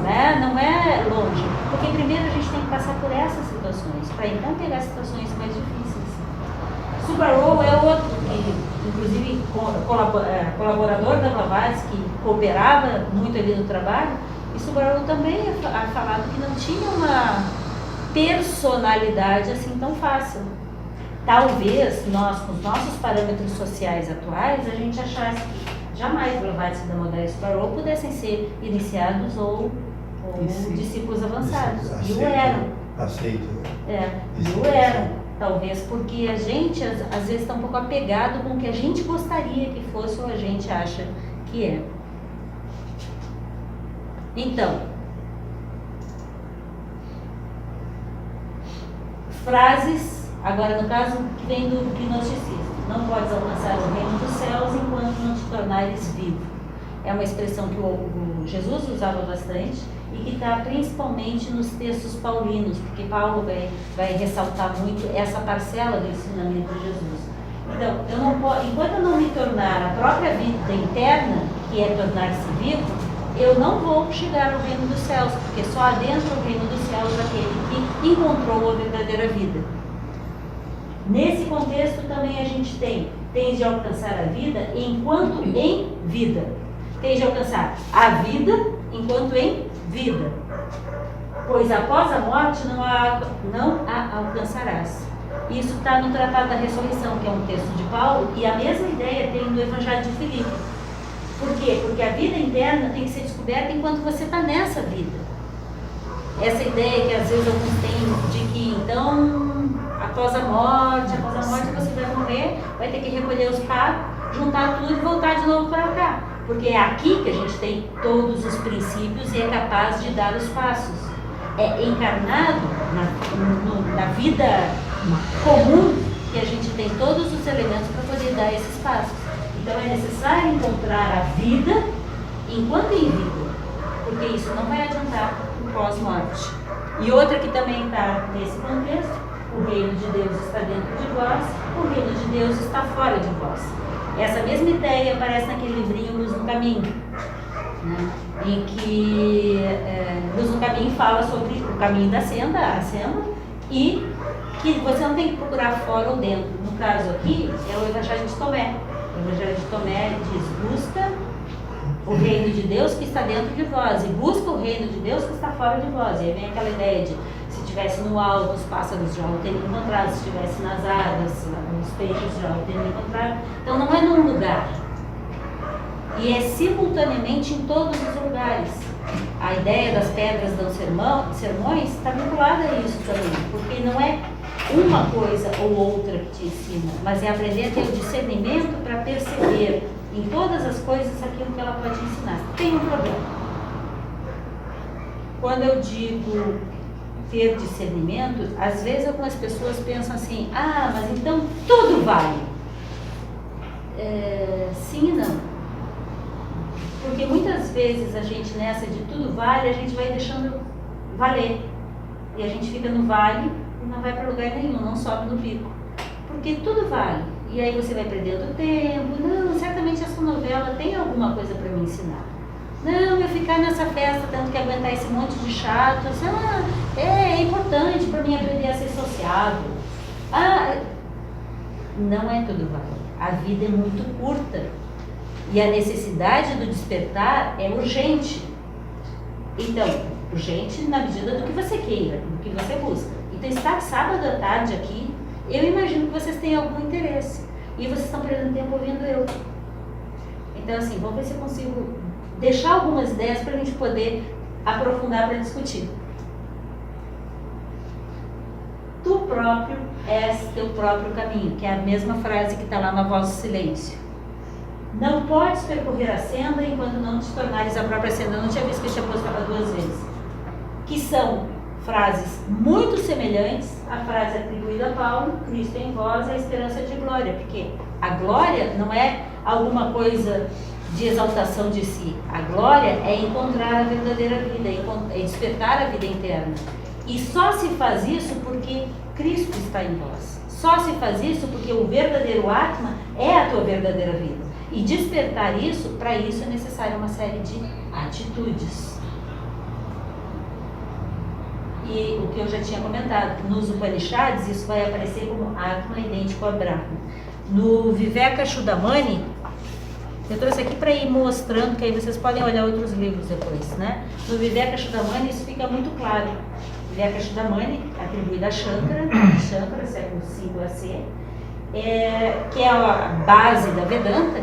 né? Não é longe. Porque primeiro a gente tem que passar por essas situações, para então pegar situações mais difíceis. Subaru é outro que, inclusive, colaborador da Blavatsky, que cooperava muito ali no trabalho, e Subaru também é falado que não tinha uma personalidade assim tão fácil. Talvez nós, com os nossos parâmetros sociais atuais, a gente achasse que jamais Blavatsky, Damodar e Subaru pudessem ser iniciados ou discípulos avançados. E o eram. Aceito. E o eram. Talvez porque a gente, às vezes, está um pouco apegado com o que a gente gostaria que fosse ou a gente acha que é. Então, frases, agora no caso, que vem do gnosticismo. Não podes alcançar o reino dos céus enquanto não te tornares vivo. É uma expressão que o Jesus usava bastante e que está principalmente nos textos paulinos, porque Paulo vai ressaltar muito essa parcela do ensinamento de Jesus. Então, enquanto eu não me tornar a própria vida interna, que é tornar-se vivo, eu não vou chegar ao reino dos céus, porque só adentra o reino dos céus aquele que encontrou a verdadeira vida. Nesse contexto também a gente tem de alcançar a vida enquanto em vida. Tem de alcançar a vida enquanto em vida. Pois após a morte não a alcançarás. Isso está no Tratado da Ressurreição, que é um texto de Paulo, e a mesma ideia tem no Evangelho de Filipe. Por quê? Porque a vida interna tem que ser descoberta enquanto você está nessa vida. Essa ideia que às vezes alguns têm de que então, após a morte você vai morrer, vai ter que recolher os papos, juntar tudo e voltar de novo para cá. Porque é aqui que a gente tem todos os princípios e é capaz de dar os passos. É encarnado na vida comum que a gente tem todos os elementos para poder dar esses passos. Então é necessário encontrar a vida enquanto em vida, porque isso não vai adiantar o pós-morte. E outra que também está nesse contexto: o reino de Deus está dentro de vós, o reino de Deus está fora de vós. Essa mesma ideia aparece naquele livrinho Luz no Caminho, né? Em que Luz no Caminho fala sobre o caminho da senda, a senda, e que você não tem que procurar fora ou dentro. No caso aqui, é o Evangelho de Tomé. O Evangelho de Tomé diz: busca o reino de Deus que está dentro de vós, e busca o reino de Deus que está fora de vós. E aí vem aquela ideia de: se estivesse no alto, os pássaros já o teriam encontrado; se estivesse nas águas, os peixes já o teriam encontrado. Então não é num lugar, e é simultaneamente em todos os lugares. A ideia das pedras dos sermões está vinculada a isso também, porque não é uma coisa ou outra que te ensina, mas é aprender a ter o discernimento para perceber em todas as coisas aquilo que ela pode ensinar. Tem um problema. Quando eu digo ter discernimento, às vezes algumas pessoas pensam assim: ah, mas então tudo vale. Sim e não. Porque muitas vezes a gente, nessa de tudo vale, a gente vai deixando valer. E a gente fica no vale e não vai para lugar nenhum, não sobe no pico. Porque tudo vale. E aí você vai perdendo tempo. Não, certamente essa novela dela tem alguma coisa para me ensinar. Não, eu ficar nessa festa tendo que aguentar esse monte de chatos, é importante para mim aprender a ser sociável. Não é tudo válido. A vida é muito curta e a necessidade do despertar é urgente. Então, urgente na medida do que você queira, do que você busca. Então, estar sábado à tarde aqui, eu imagino que vocês têm algum interesse e vocês estão perdendo tempo ouvindo eu. Então, assim, vamos ver se eu consigo deixar algumas ideias para a gente poder aprofundar para discutir. Tu próprio és teu próprio caminho, que é a mesma frase que está lá na Voz do Silêncio. Não podes percorrer a senda enquanto não te tornares a própria senda. Eu não tinha visto que eu tinha posto ela 2 vezes. Que são frases muito semelhantes à frase atribuída a Paulo: Cristo em vós, a esperança de glória. Porque a glória não é alguma coisa de exaltação de si. A glória é encontrar a verdadeira vida, é despertar a vida interna. E só se faz isso porque Cristo está em vós. Só se faz isso porque o verdadeiro Atma é a tua verdadeira vida. E despertar isso, para isso é necessária uma série de atitudes. E o que eu já tinha comentado, nos Upanishads isso vai aparecer como Atma idêntico a Brahma. No Vivekachudamani, eu trouxe aqui para ir mostrando, que aí vocês podem olhar outros livros depois, né? No Vivekachudamani isso fica muito claro. Vivekachudamani, atribuído a Shankara, século V AC, que é a base da Vedanta.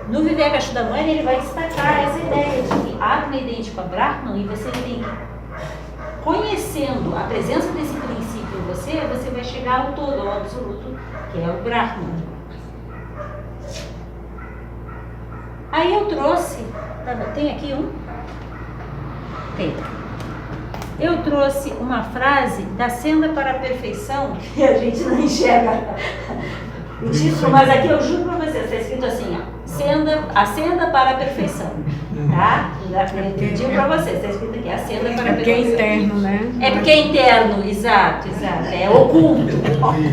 No Vivekachudamani ele vai destacar essa ideia de que Atma é idêntico a Brahman, e você tem que, conhecendo a presença desse princípio em você, você vai chegar ao todo, ao absoluto, que é o Brahman. Aí eu trouxe, tem aqui um? Tem. Eu trouxe uma frase da Senda para a Perfeição, que a gente não enxerga o título, mas aqui eu juro para vocês, está escrito assim, ó, a Senda para a Perfeição, tá? Eu digo para vocês, está escrito aqui, a Senda para a Perfeição. Porque é interno, né? É porque é interno, exato, é oculto.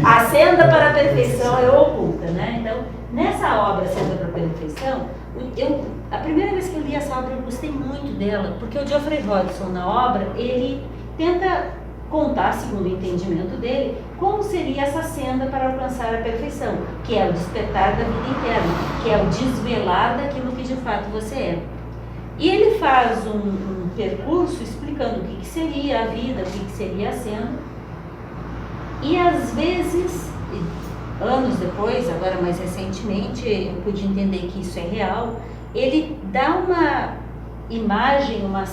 A Senda para a Perfeição é oculta, né? Então, nessa obra Senda para a Perfeição, a primeira vez que eu li essa obra eu gostei muito dela, porque o Geoffrey Hodgson na obra, ele tenta contar, segundo o entendimento dele, como seria essa senda para alcançar a perfeição, que é o despertar da vida interna, que é o desvelar daquilo que de fato você é. E ele faz um percurso explicando o que seria a vida, o que seria a senda, e às vezes, anos depois, agora mais recentemente, eu pude entender que isso é real. Ele dá uma imagem, uma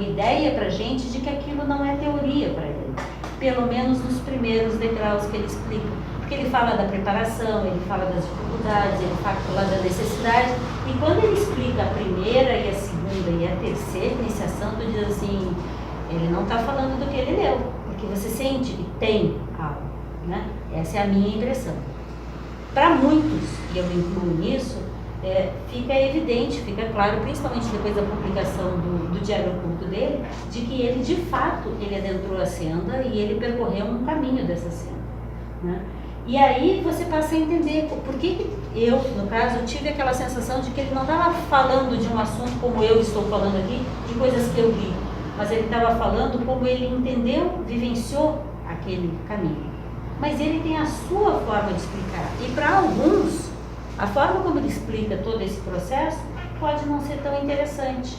ideia pra gente de que aquilo não é teoria para ele, pelo menos nos primeiros degraus que ele explica, porque ele fala da preparação, ele fala das dificuldades, ele fala da necessidade, e quando ele explica a primeira e a segunda e a terceira iniciação, tu diz assim, ele não está falando do que ele leu, porque você sente que tem algo, né? Essa é a minha impressão. Para muitos, e eu me incluo nisso, fica evidente, fica claro, principalmente depois da publicação do Diário Oculto dele, de que ele, de fato, ele adentrou a senda e ele percorreu um caminho dessa senda, né? E aí você passa a entender por que eu, no caso, tive aquela sensação de que ele não estava falando de um assunto como eu estou falando aqui, de coisas que eu li, mas ele estava falando como ele entendeu, vivenciou aquele caminho. Mas ele tem a sua forma de explicar. E para alguns, a forma como ele explica todo esse processo pode não ser tão interessante.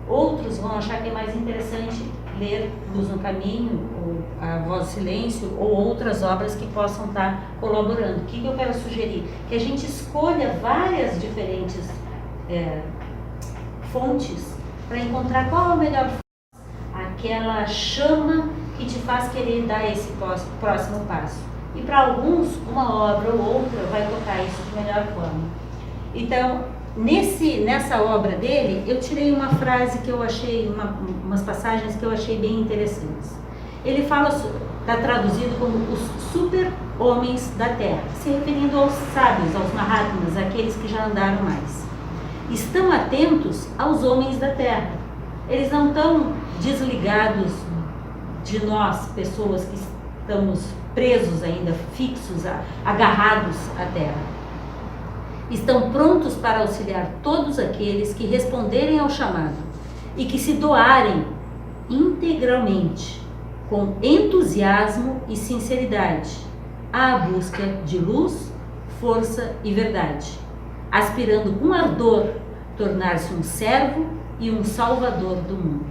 Outros vão achar que é mais interessante ler Luz no Caminho, ou A Voz do Silêncio, ou outras obras que possam estar colaborando. O que eu quero sugerir? Que a gente escolha várias diferentes fontes para encontrar qual é o melhor, aquela chama que te faz querer dar esse próximo passo. E para alguns, uma obra ou outra vai tocar isso de melhor forma. Então, nessa obra dele, eu tirei uma frase que eu achei, umas passagens que eu achei bem interessantes. Ele fala, está traduzido como os super-homens da Terra, se referindo aos sábios, aos Mahatmas, aqueles que já andaram mais. Estão atentos aos homens da Terra. Eles não estão desligados de nós, pessoas que estamos presos ainda, fixos, agarrados à Terra. estão prontos para auxiliar todos aqueles que responderem ao chamado e que se doarem integralmente, com entusiasmo e sinceridade, à busca de luz, força e verdade, aspirando com ardor tornar-se um servo e um salvador do mundo.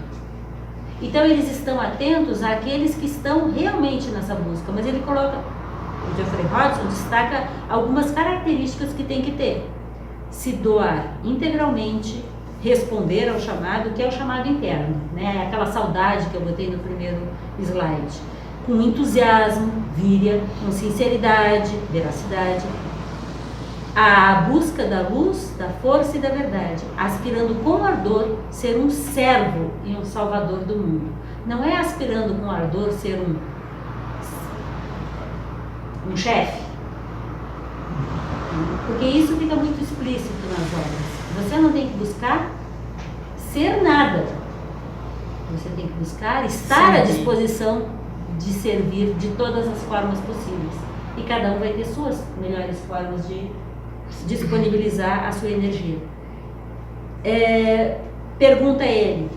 Então eles estão atentos àqueles que estão realmente nessa busca, mas ele coloca, o Geoffrey Hodgson destaca algumas características que tem que ter: se doar integralmente, responder ao chamado, que é o chamado interno, né? Aquela saudade que eu botei no primeiro slide, com entusiasmo, víria, com sinceridade, veracidade, a busca da luz, da força e da verdade, aspirando com ardor ser um servo e um salvador do mundo. Não é aspirando com ardor ser um chefe, porque isso fica muito explícito nas obras. Você não tem que buscar ser nada, você tem que buscar estar à disposição de servir de todas as formas possíveis, e cada um vai ter suas melhores formas de disponibilizar a sua energia. Pergunta ele: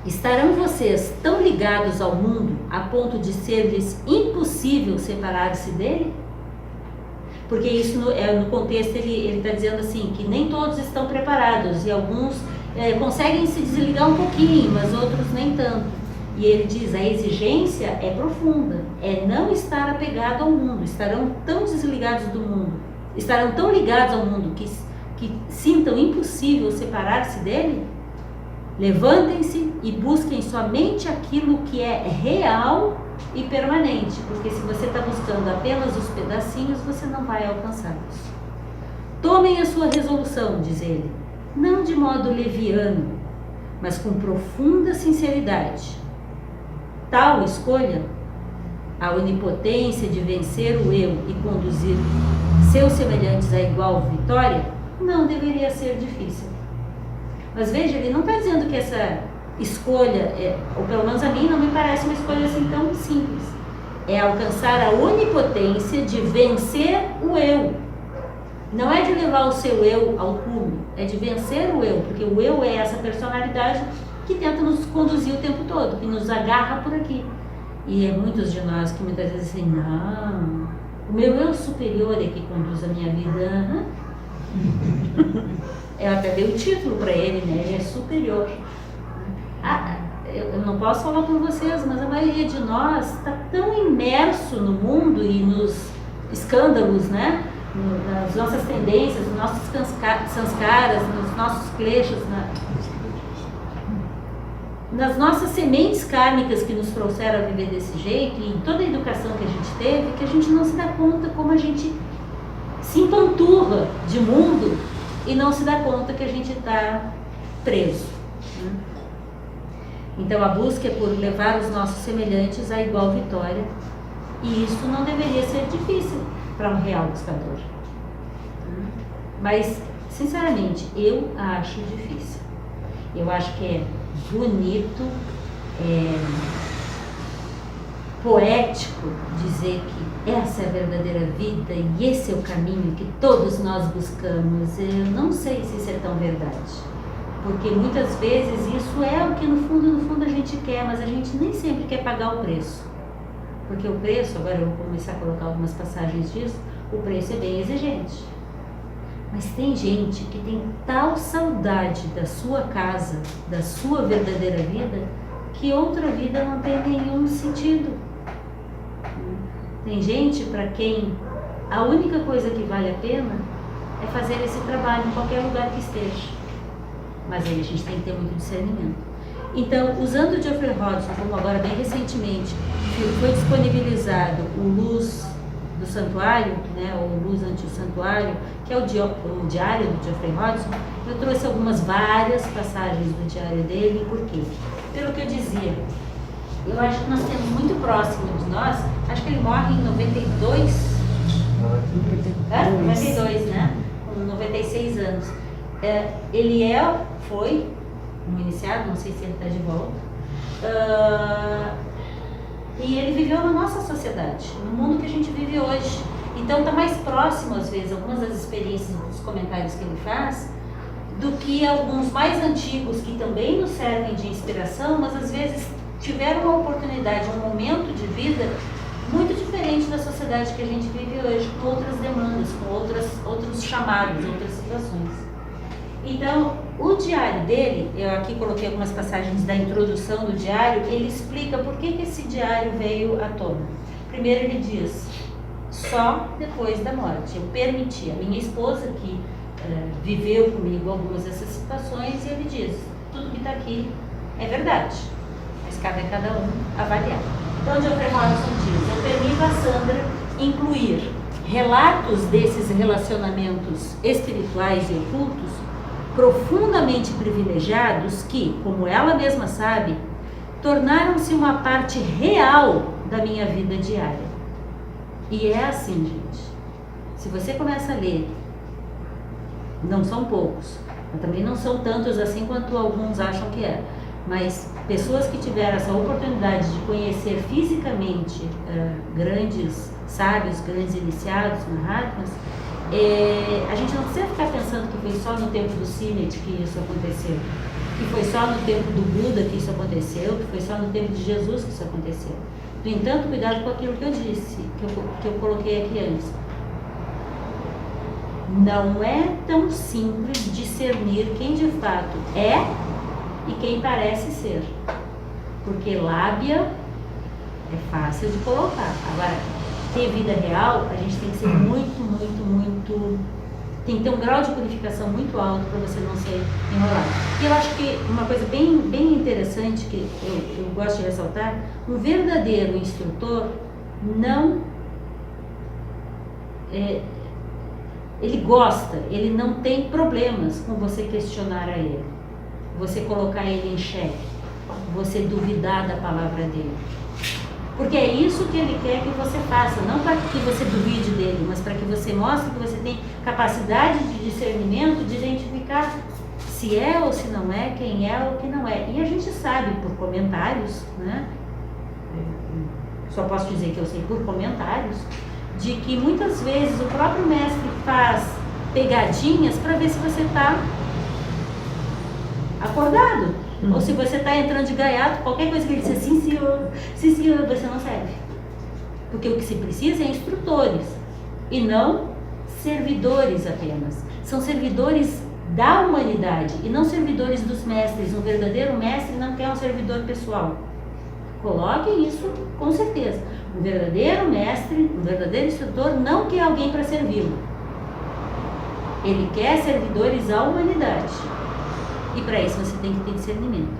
estarão vocês tão ligados ao mundo a ponto de ser-lhes impossível separar-se dele? Porque isso no contexto ele está dizendo assim, que nem todos estão preparados, e alguns conseguem se desligar um pouquinho, mas outros nem tanto. E ele diz, a exigência é profunda, é não estar apegado ao mundo. Estarão tão desligados do mundo, estarão tão ligados ao mundo que sintam impossível separar-se dele? Levantem-se e busquem somente aquilo que é real e permanente, porque se você está buscando apenas os pedacinhos, você não vai alcançá-los. Tomem a sua resolução, diz ele, não de modo leviano, mas com profunda sinceridade. Tal escolha, a onipotência de vencer o eu e conduzir seus semelhantes à igual vitória, não deveria ser difícil. Mas veja, ele não está dizendo que essa escolha, ou pelo menos a mim não me parece uma escolha assim tão simples. É alcançar a onipotência de vencer o eu. Não é de levar o seu eu ao cume, é de vencer o eu, porque o eu é essa personalidade que tenta nos conduzir o tempo todo, que nos agarra por aqui. E é muitos de nós que muitas vezes dizem, não, o meu eu superior é que conduz a minha vida. Eu até dei o título para ele, né? Ele é superior. Eu não posso falar por vocês, mas a maioria de nós está tão imerso no mundo e nos escândalos, né? Nas nossas tendências, nos nossos sanskaras, nos nossos kleshas, nas nossas sementes kármicas que nos trouxeram a viver desse jeito, e em toda a educação que a gente teve, que a gente não se dá conta como a gente se empanturra de mundo e não se dá conta que a gente está preso. Então a busca é por levar os nossos semelhantes à igual vitória, e isso não deveria ser difícil para um real buscador. Mas, sinceramente, eu acho difícil. Eu acho que é bonito, poético dizer que essa é a verdadeira vida e esse é o caminho que todos nós buscamos. Eu não sei se isso é tão verdade, porque muitas vezes isso é o que no fundo a gente quer, mas a gente nem sempre quer pagar o preço, porque o preço, agora eu vou começar a colocar algumas passagens disso, o preço é bem exigente. Mas tem gente que tem tal saudade da sua casa, da sua verdadeira vida, que outra vida não tem nenhum sentido. Tem gente para quem a única coisa que vale a pena é fazer esse trabalho em qualquer lugar que esteja. Mas aí a gente tem que ter muito discernimento. Então, usando o Geoffrey Hodgson, como agora bem recentemente foi disponibilizado o Luz do Santuário, né, ou Luz ante o Santuário, que é o diário do Geoffrey Hodgson, eu trouxe várias passagens do diário dele. Por quê? Pelo que eu dizia, eu acho que nós temos muito próximo de nós, acho que ele morre em 92, 92, né? Com 96 anos. Ele foi um iniciado, não sei se ele está de volta, e ele viveu na nossa sociedade, no mundo que a gente vive hoje. E Então está mais próximo, às vezes, algumas das experiências, dos comentários que ele faz, do que alguns mais antigos que também nos servem de inspiração, mas às vezes tiveram uma oportunidade, um momento de vida muito diferente da sociedade que a gente vive hoje, com outras demandas, com outros chamados, outras situações. Então, o diário dele, eu aqui coloquei algumas passagens da introdução do diário, ele explica por que esse diário veio à tona. Primeiro ele diz, só depois da morte, eu permiti, a minha esposa que viveu comigo algumas dessas situações, e ele diz, tudo que está aqui é verdade, mas cabe a cada um avaliar. Então, Geoffrey Robinson diz, eu permito a Sandra incluir relatos desses relacionamentos espirituais e ocultos profundamente privilegiados que, como ela mesma sabe, tornaram-se uma parte real da minha vida diária. E é assim, gente. Se você começa a ler, não são poucos, mas também não são tantos assim quanto alguns acham que é, mas pessoas que tiveram essa oportunidade de conhecer fisicamente grandes sábios, grandes iniciados, Mahatmas, a gente não precisa ficar pensando que foi só no tempo do Sinet que isso aconteceu, que foi só no tempo do Buda que isso aconteceu, que foi só no tempo de Jesus que isso aconteceu. No entanto, cuidado com aquilo que eu disse, que eu coloquei aqui antes. Não é tão simples discernir quem de fato é e quem parece ser, porque lábia é fácil de colocar. Agora, ter vida real, a gente tem que ser muito, tem que ter um grau de purificação muito alto para você não ser enrolado. E eu acho que uma coisa bem interessante que eu gosto de ressaltar, um verdadeiro instrutor não ele gosta, ele não tem problemas com você questionar a ele, você colocar ele em xeque, você duvidar da palavra dele. Porque é isso que ele quer que você faça, não para que você duvide dele, mas para que você mostre que você tem capacidade de discernimento, de identificar se é ou se não é, quem é ou quem não é. E a gente sabe por comentários, né? Só posso dizer que eu sei por comentários, de que muitas vezes o próprio mestre faz pegadinhas para ver se você está acordado. Ou se você está entrando de gaiato, qualquer coisa que ele disser sim senhor, você não serve. Porque o que se precisa é instrutores e não servidores apenas. São servidores da humanidade e não servidores dos mestres. Um verdadeiro mestre não quer um servidor pessoal. Coloquem isso com certeza. Um verdadeiro mestre, um verdadeiro instrutor não quer alguém para servi-lo. Ele quer servidores à humanidade. E para isso você tem que ter discernimento.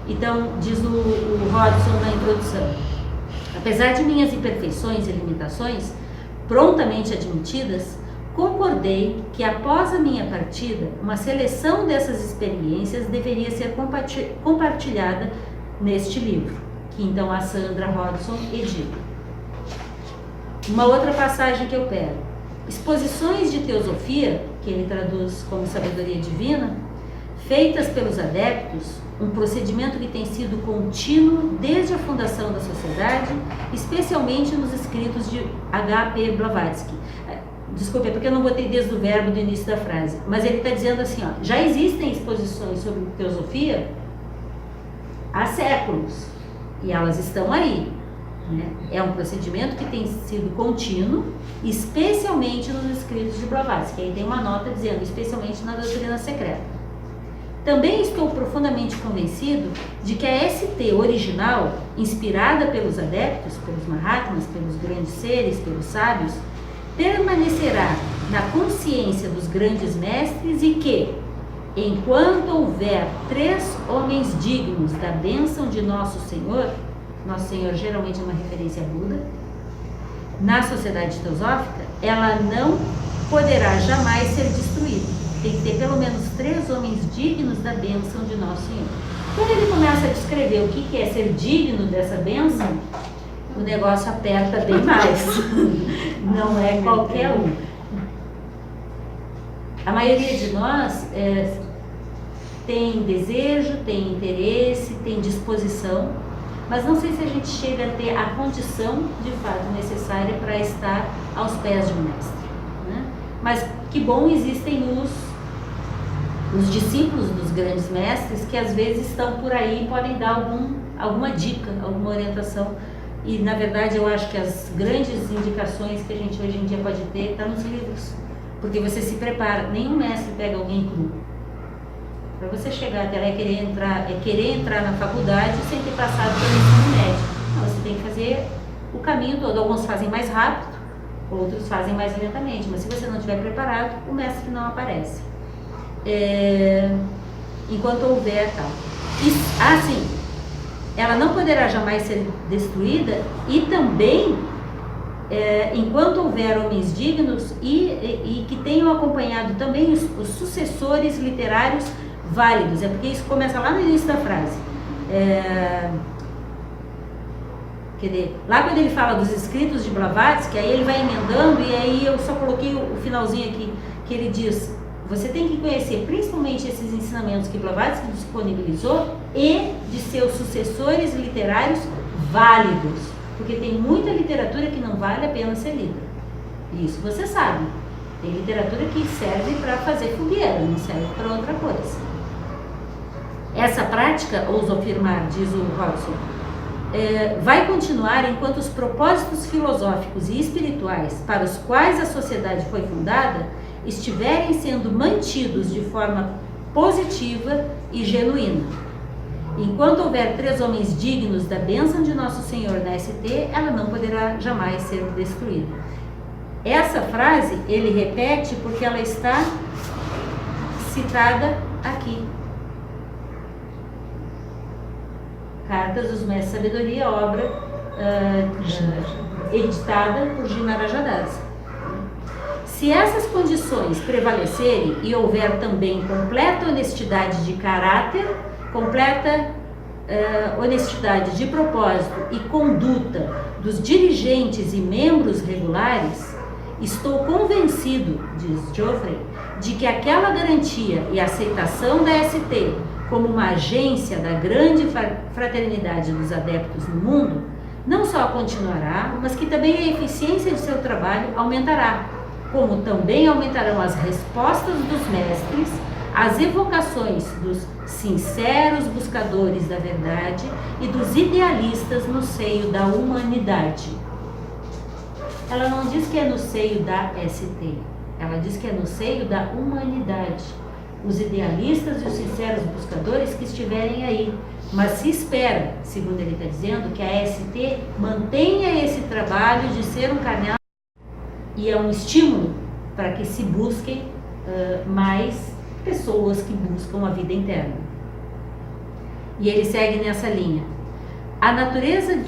Então, diz o Robson na introdução, apesar de minhas imperfeições e limitações, prontamente admitidas, concordei que após a minha partida, uma seleção dessas experiências deveria ser compartilhada neste livro, que então a Sandra Robson edita. Uma outra passagem que eu pego, exposições de teosofia, que ele traduz como sabedoria divina, feitas pelos adeptos, um procedimento que tem sido contínuo desde a fundação da sociedade, especialmente nos escritos de H.P. Blavatsky. Desculpe, é porque eu não botei desde o verbo do início da frase, mas ele está dizendo assim, ó, já existem exposições sobre teosofia há séculos, e elas estão aí. Né? É um procedimento que tem sido contínuo, especialmente nos escritos de Blavatsky. Aí tem uma nota dizendo, especialmente na doutrina secreta. Também estou profundamente convencido de que a ST original, inspirada pelos adeptos, pelos Mahatmas, pelos grandes seres, pelos sábios, permanecerá na consciência dos grandes mestres e que, enquanto houver 3 homens dignos da bênção de Nosso Senhor geralmente é uma referência a Buda, na sociedade teosófica, ela não poderá jamais ser destruída. Tem que ter pelo menos 3 homens dignos da bênção de Nosso Senhor. Quando ele começa a descrever o que é ser digno dessa bênção, o negócio aperta bem mais. Não é qualquer um. A maioria de nós tem desejo, tem interesse, tem disposição, mas não sei se a gente chega a ter a condição de fato necessária para estar aos pés de um mestre, né? Mas que bom existem os discípulos dos grandes mestres que às vezes estão por aí e podem dar alguma dica, alguma orientação. E na verdade eu acho que as grandes indicações que a gente hoje em dia pode ter está nos livros, porque você se prepara. Nenhum mestre pega alguém cru. Para você chegar até lá e querer entrar na faculdade sem ter passado pelo ensino médio. Não, você tem que fazer o caminho todo. Alguns fazem mais rápido, outros fazem mais lentamente, mas se você não estiver preparado, o mestre não aparece. Enquanto houver tal. Sim, ela não poderá jamais ser destruída e também enquanto houver homens dignos e que tenham acompanhado também os sucessores literários válidos. É porque isso começa lá no início da frase. Quer dizer, lá quando ele fala dos escritos de Blavatsky, aí ele vai emendando, e aí eu só coloquei o finalzinho aqui, que ele diz: você tem que conhecer principalmente esses ensinamentos que Blavatsky disponibilizou e de seus sucessores literários válidos, porque tem muita literatura que não vale a pena ser lida. Isso você sabe. Tem literatura que serve para fazer fogueira, não serve para outra coisa. Essa prática, ouso afirmar, diz o Robson, vai continuar enquanto os propósitos filosóficos e espirituais para os quais a sociedade foi fundada estiverem sendo mantidos de forma positiva e genuína. Enquanto houver 3 homens dignos da bênção de Nosso Senhor na ST, ela não poderá jamais ser destruída. Essa frase ele repete porque ela está citada aqui. Cartas dos Mestres de Sabedoria, obra editada por Ginarajadasa. Se essas condições prevalecerem e houver também completa honestidade de caráter, completa honestidade de propósito e conduta dos dirigentes e membros regulares, estou convencido, diz Geoffrey, de que aquela garantia e aceitação da ST como uma agência da grande fraternidade dos adeptos no mundo, não só continuará, mas que também a eficiência de seu trabalho aumentará, como também aumentarão as respostas dos mestres, as evocações dos sinceros buscadores da verdade e dos idealistas no seio da humanidade. Ela não diz que é no seio da ST, ela diz que é no seio da humanidade. Os idealistas e os sinceros buscadores que estiverem aí, mas se espera, segundo ele está dizendo, que a ST mantenha esse trabalho de ser um canal e é um estímulo para que se busquem mais pessoas que buscam a vida interna. E ele segue nessa linha. A natureza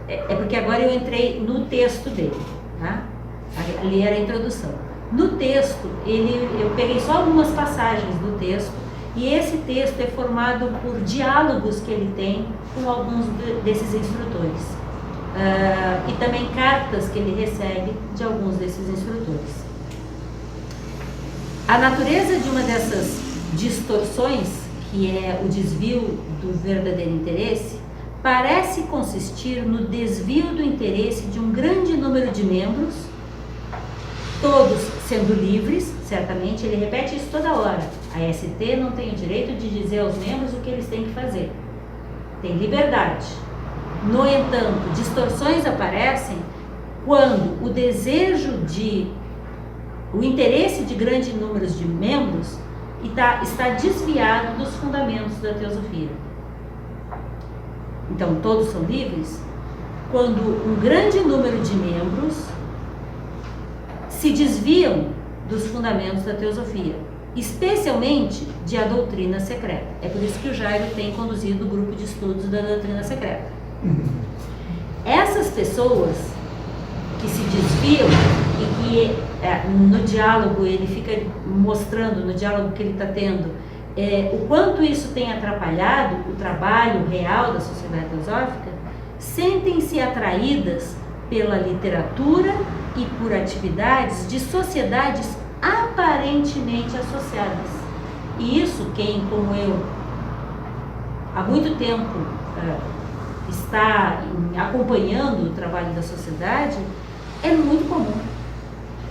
é porque agora eu entrei no texto dele, tá? Ali era a introdução. No texto, eu peguei só algumas passagens do texto, e esse texto é formado por diálogos que ele tem com alguns desses instrutores. E também cartas que ele recebe de alguns desses instrutores. A natureza de uma dessas distorções, que é o desvio do verdadeiro interesse, parece consistir no desvio do interesse de um grande número de membros, todos sendo livres, certamente, ele repete isso toda hora. A ST não tem o direito de dizer aos membros o que eles têm que fazer. Tem liberdade. No entanto, distorções aparecem quando o interesse de grandes números de membros está desviado dos fundamentos da teosofia. Então, todos são livres quando um grande número de membros se desviam dos fundamentos da teosofia, especialmente de a doutrina secreta. É por isso que o Jairo tem conduzido o grupo de estudos da doutrina secreta. Essas pessoas que se desviam e que no diálogo ele fica mostrando, no diálogo que ele está tendo, o quanto isso tem atrapalhado o trabalho real da sociedade teosófica, sentem-se atraídas pela literatura e por atividades de sociedades aparentemente associadas. E isso, quem como eu há muito tempo está acompanhando o trabalho da sociedade, é muito comum.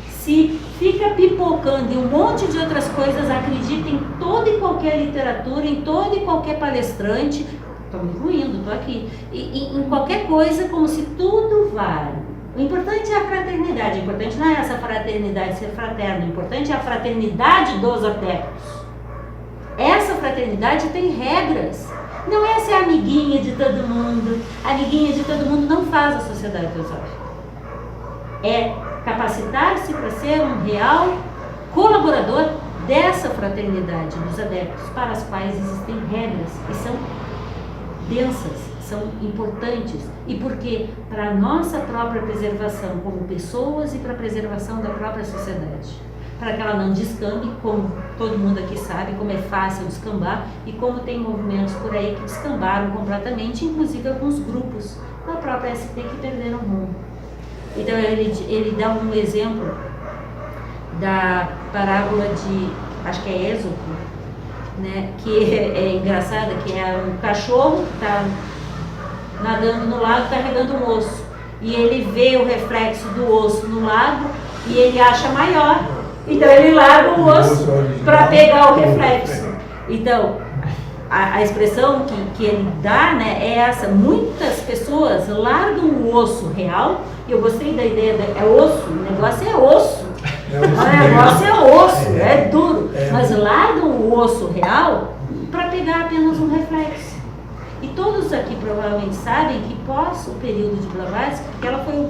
Se fica pipocando em um monte de outras coisas, acredita em toda e qualquer literatura, em todo e qualquer palestrante, estou me incluindo, estou aqui, em qualquer coisa, como se tudo vale. O importante é a fraternidade, o importante não é essa fraternidade ser fraterno, o importante é a fraternidade dos adeptos. Essa fraternidade tem regras, não é ser amiguinha de todo mundo. Amiguinha de todo mundo não faz a sociedade teosófica. É capacitar-se para ser um real colaborador dessa fraternidade dos adeptos, para as quais existem regras e são densas, são importantes. E porque? Para a nossa própria preservação como pessoas e para a preservação da própria sociedade. Para que ela não descambe, como todo mundo aqui sabe, como é fácil descambar e como tem movimentos por aí que descambaram completamente, inclusive alguns grupos da própria ST que perderam o rumo. Então ele dá um exemplo da parábola de, acho que é Êxodo, né, que é engraçada, que é um cachorro que está nadando no lago carregando um osso, e ele vê o reflexo do osso no lago e ele acha maior, então ele larga o osso para pegar o reflexo. Então a expressão que ele dá, né, é essa: muitas pessoas largam o osso real, e eu gostei da ideia, é osso, o negócio é osso. O negócio é osso, é duro, mas largam o osso real para pegar apenas um reflexo. E todos aqui provavelmente sabem que pós o período de Blavatsky, porque ela foi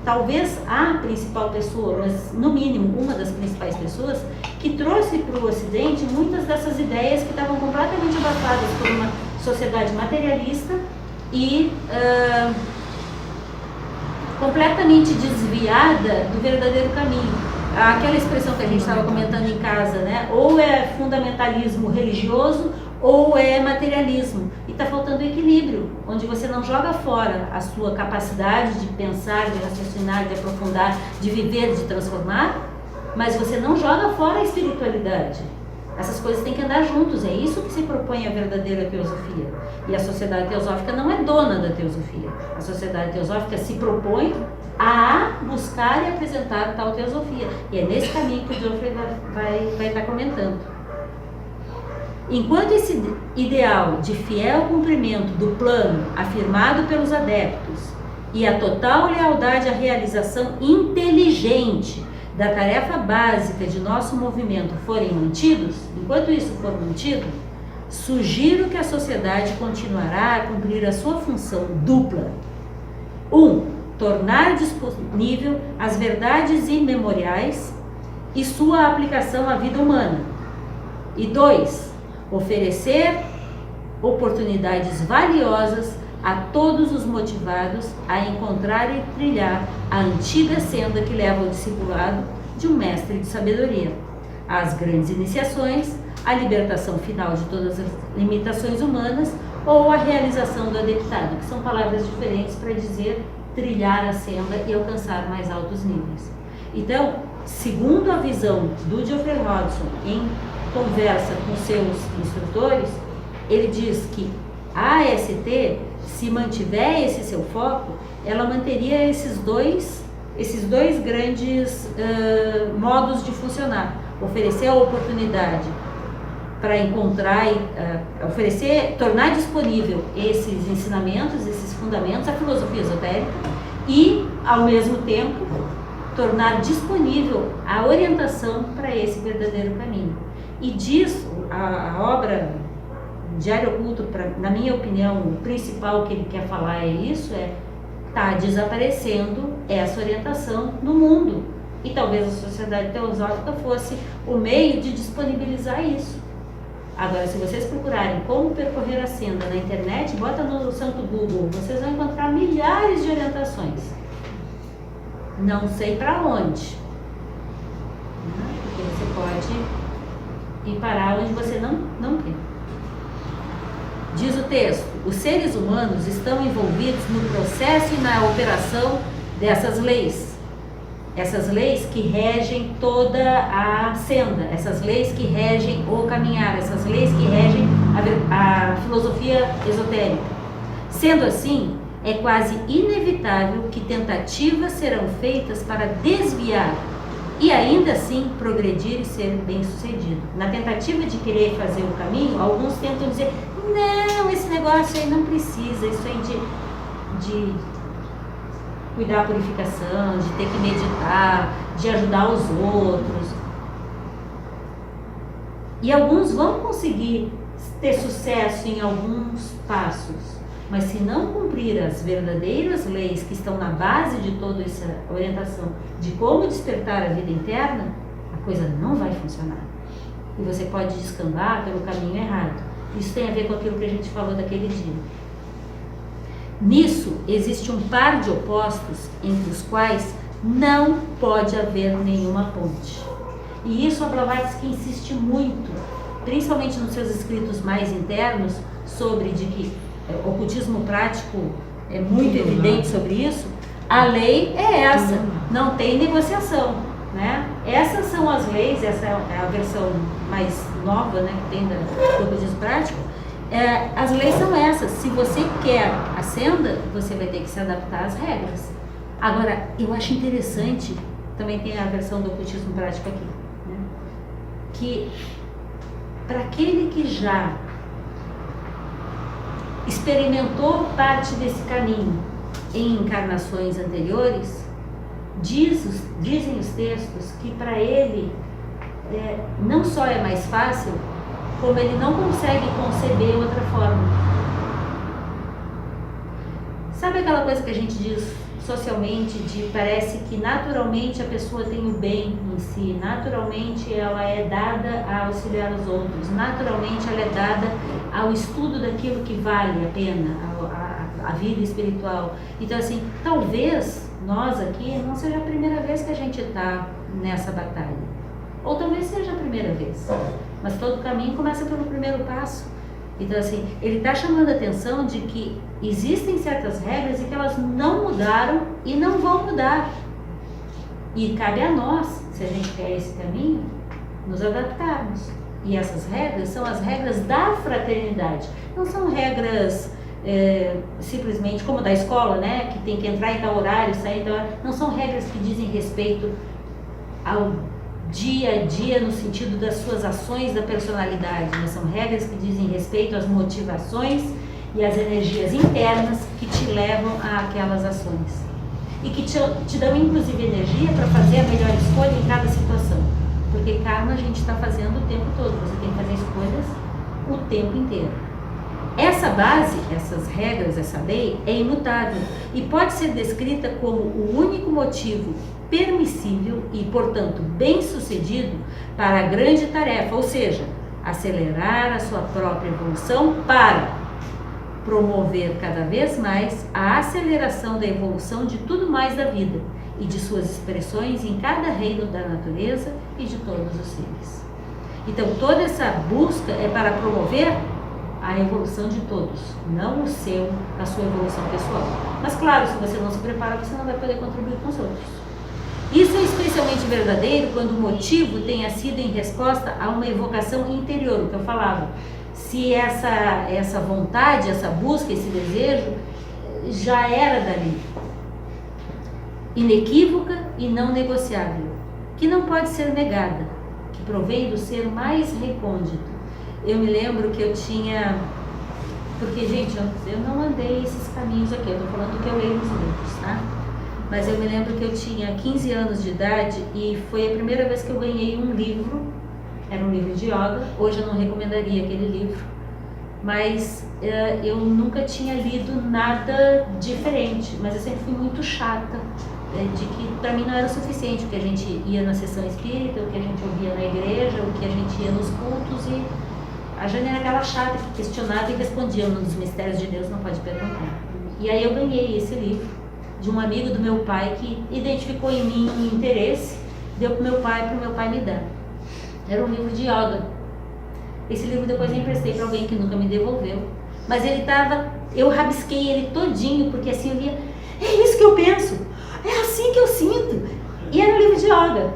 talvez a principal pessoa, mas no mínimo uma das principais pessoas, que trouxe para o Ocidente muitas dessas ideias que estavam completamente abafadas por uma sociedade materialista e completamente desviada do verdadeiro caminho. Aquela expressão que a gente estava comentando em casa, né? Ou é fundamentalismo religioso ou é materialismo. E está faltando equilíbrio, onde você não joga fora a sua capacidade de pensar, de raciocinar, de aprofundar, de viver, de transformar, mas você não joga fora a espiritualidade. Essas coisas têm que andar juntos, é isso que se propõe a verdadeira teosofia. E a sociedade teosófica não é dona da teosofia. A sociedade teosófica se propõe a buscar e apresentar tal teosofia. E é nesse caminho que o Geoffrey vai estar comentando. Enquanto esse ideal de fiel cumprimento do plano afirmado pelos adeptos e a total lealdade à realização inteligente da tarefa básica de nosso movimento forem mantidos, enquanto isso for mantido, sugiro que a sociedade continuará a cumprir a sua função dupla. 1. Tornar disponível as verdades imemoriais e sua aplicação à vida humana. E 2. Oferecer oportunidades valiosas a todos os motivados a encontrar e trilhar a antiga senda que leva ao discipulado de um mestre de sabedoria, às grandes iniciações, a libertação final de todas as limitações humanas ou a realização do adeptado, que são palavras diferentes para dizer trilhar a senda e alcançar mais altos níveis. Então, segundo a visão do Geoffrey Hodgson em conversa com seus instrutores, ele diz que a AST, se mantiver esse seu foco, ela manteria esses dois grandes modos de funcionar: oferecer a oportunidade para encontrar, tornar disponível esses ensinamentos, esses fundamentos, a filosofia esotérica, e, ao mesmo tempo, tornar disponível a orientação para esse verdadeiro caminho. E disso, a obra Diário Oculto, na minha opinião, o principal que ele quer falar é isso, está desaparecendo essa orientação no mundo. E talvez a sociedade teosófica fosse o meio de disponibilizar isso. Agora, se vocês procurarem como percorrer a senda na internet, bota no santo Google, vocês vão encontrar milhares de orientações. Não sei para onde. Porque você pode ir parar onde você não quer. Diz o texto: os seres humanos estão envolvidos no processo e na operação dessas leis. essas leis que regem toda a senda, essas leis que regem o caminhar, essas leis que regem a filosofia esotérica. Sendo assim, é quase inevitável que tentativas serão feitas para desviar e ainda assim progredir e ser bem-sucedido. Na tentativa de querer fazer o caminho, alguns tentam dizer: não, esse negócio aí não precisa, isso aí de cuidar da purificação, de ter que meditar, de ajudar os outros. E alguns vão conseguir ter sucesso em alguns passos, mas se não cumprir as verdadeiras leis que estão na base de toda essa orientação de como despertar a vida interna, a coisa não vai funcionar. E você pode descambar pelo caminho errado. Isso tem a ver com aquilo que a gente falou daquele dia. Nisso, existe um par de opostos entre os quais não pode haver nenhuma ponte. E isso a Blavatsky insiste muito, principalmente nos seus escritos mais internos, sobre de que o ocultismo prático é muito evidente sobre isso. A lei é essa, não tem negociação, né? Essas são as leis, essa é a versão mais nova, né, que tem do ocultismo prático. As leis são essas. Se você quer a senda, você vai ter que se adaptar às regras. Agora, eu acho interessante, também tem a versão do ocultismo prático aqui, né, que para aquele que já experimentou parte desse caminho em encarnações anteriores, dizem os textos que para ele não só é mais fácil, como ele não consegue conceber outra forma. Sabe aquela coisa que a gente diz socialmente, de parece que naturalmente a pessoa tem o bem em si, naturalmente ela é dada a auxiliar os outros, naturalmente ela é dada ao estudo daquilo que vale a pena, a vida espiritual. Então assim, talvez nós aqui não seja a primeira vez que a gente está nessa batalha, ou talvez seja a primeira vez, mas todo caminho começa pelo primeiro passo. Então assim, ele está chamando a atenção de que existem certas regras e que elas não mudaram e não vão mudar. E cabe a nós, se a gente quer esse caminho, nos adaptarmos. E essas regras são as regras da fraternidade. Não são regras simplesmente como da escola, né? Que tem que entrar em tal horário, sair em tal horário. Não são regras que dizem respeito ao dia a dia no sentido das suas ações da personalidade, né? São regras que dizem respeito às motivações e às energias internas que te levam a aquelas ações e que te dão inclusive energia para fazer a melhor escolha em cada situação, porque karma a gente está fazendo o tempo todo, você tem que fazer escolhas o tempo inteiro. Essa base, essas regras, essa lei é imutável e pode ser descrita como o único motivo permissível e, portanto, bem-sucedido para a grande tarefa, ou seja, acelerar a sua própria evolução para promover cada vez mais a aceleração da evolução de tudo mais da vida e de suas expressões em cada reino da natureza e de todos os seres. Então, toda essa busca é para promover a evolução de todos, não a sua evolução pessoal. Mas, claro, se você não se prepara, você não vai poder contribuir com os outros. Isso é especialmente verdadeiro quando o motivo tenha sido em resposta a uma evocação interior, o que eu falava. Se essa vontade, essa busca, esse desejo já era dali, inequívoca e não negociável, que não pode ser negada, que provém do ser mais recôndito. Eu me lembro que eu tinha, porque gente, eu não andei esses caminhos aqui, eu estou falando do que eu leio nos livros, tá? Mas eu me lembro que eu tinha 15 anos de idade e foi a primeira vez que eu ganhei um livro. Era um livro de yoga. Hoje eu não recomendaria aquele livro, mas eu nunca tinha lido nada diferente, mas eu sempre fui muito chata de que para mim não era o suficiente o que a gente ia na sessão espírita, o que a gente ouvia na igreja, o que a gente ia nos cultos, e a Jane era aquela chata que questionava e respondia: um dos mistérios de Deus não pode perguntar. E aí eu ganhei esse livro de um amigo do meu pai que identificou em mim um interesse, deu para o meu pai me dar. Era um livro de yoga. Esse livro depois eu emprestei para alguém que nunca me devolveu, mas eu rabisquei ele todinho, porque assim eu via, é isso que eu penso, é assim que eu sinto, E era um livro de yoga.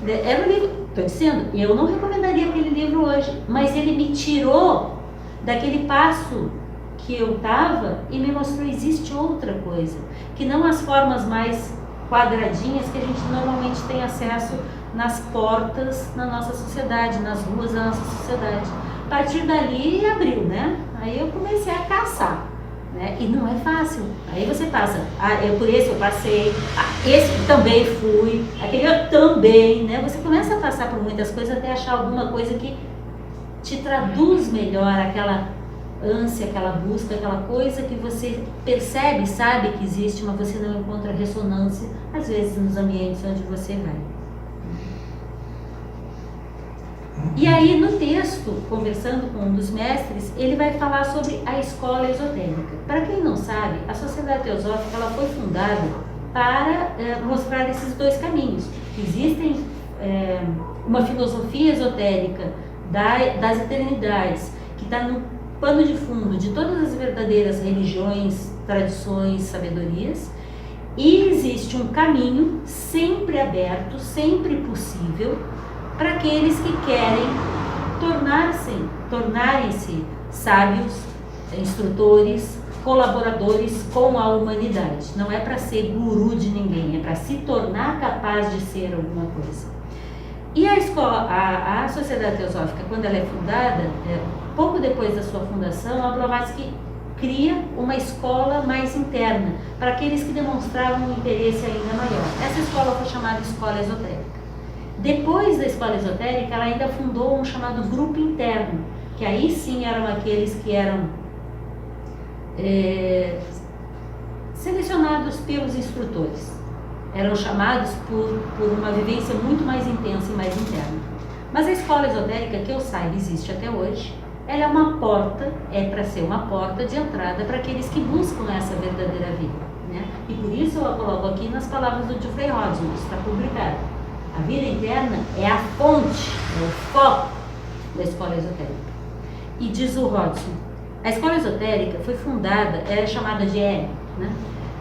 Era um livro, estou dizendo, eu não recomendaria aquele livro hoje, mas ele me tirou daquele passo que eu estava e me mostrou que existe outra coisa, que não as formas mais quadradinhas que a gente normalmente tem acesso nas portas na nossa sociedade, nas ruas da nossa sociedade. A partir dali abriu, né? Aí eu comecei a caçar, né? E não é fácil. Aí você passa, por esse eu passei, esse também fui, aquele eu também, né? Você começa a passar por muitas coisas até achar alguma coisa que te traduz melhor aquela ânsia, aquela busca, aquela coisa que você percebe, sabe que existe, mas você não encontra ressonância, às vezes nos ambientes onde você vai. E aí no texto, conversando com um dos mestres, ele vai falar sobre a escola esotérica. Para quem não sabe, a Sociedade Teosófica ela foi fundada para mostrar esses dois caminhos. Existem uma filosofia esotérica das eternidades, que está no pano de fundo de todas as verdadeiras religiões, tradições, sabedorias, e existe um caminho sempre aberto, sempre possível, para aqueles que querem tornarem-se sábios, instrutores, colaboradores com a humanidade. Não é para ser guru de ninguém, é para se tornar capaz de ser alguma coisa. E a escola, a Sociedade Teosófica, quando ela é fundada, pouco depois da sua fundação, a Blavatsky cria uma escola mais interna, para aqueles que demonstravam um interesse ainda maior. Essa escola foi chamada Escola Esotérica. Depois da escola esotérica, ela ainda fundou um chamado grupo interno, que aí sim eram aqueles que eram selecionados pelos instrutores. Eram chamados por uma vivência muito mais intensa e mais interna. Mas a escola esotérica, que eu saiba, existe até hoje. Ela é uma porta, para ser uma porta de entrada para aqueles que buscam essa verdadeira vida, né? E por isso eu a coloco aqui nas palavras do Geoffrey Hodgson, que está publicado. A vida interna é a fonte, é o foco da escola esotérica. E diz o Hodgson, a escola esotérica foi fundada, é chamada de ERE, né?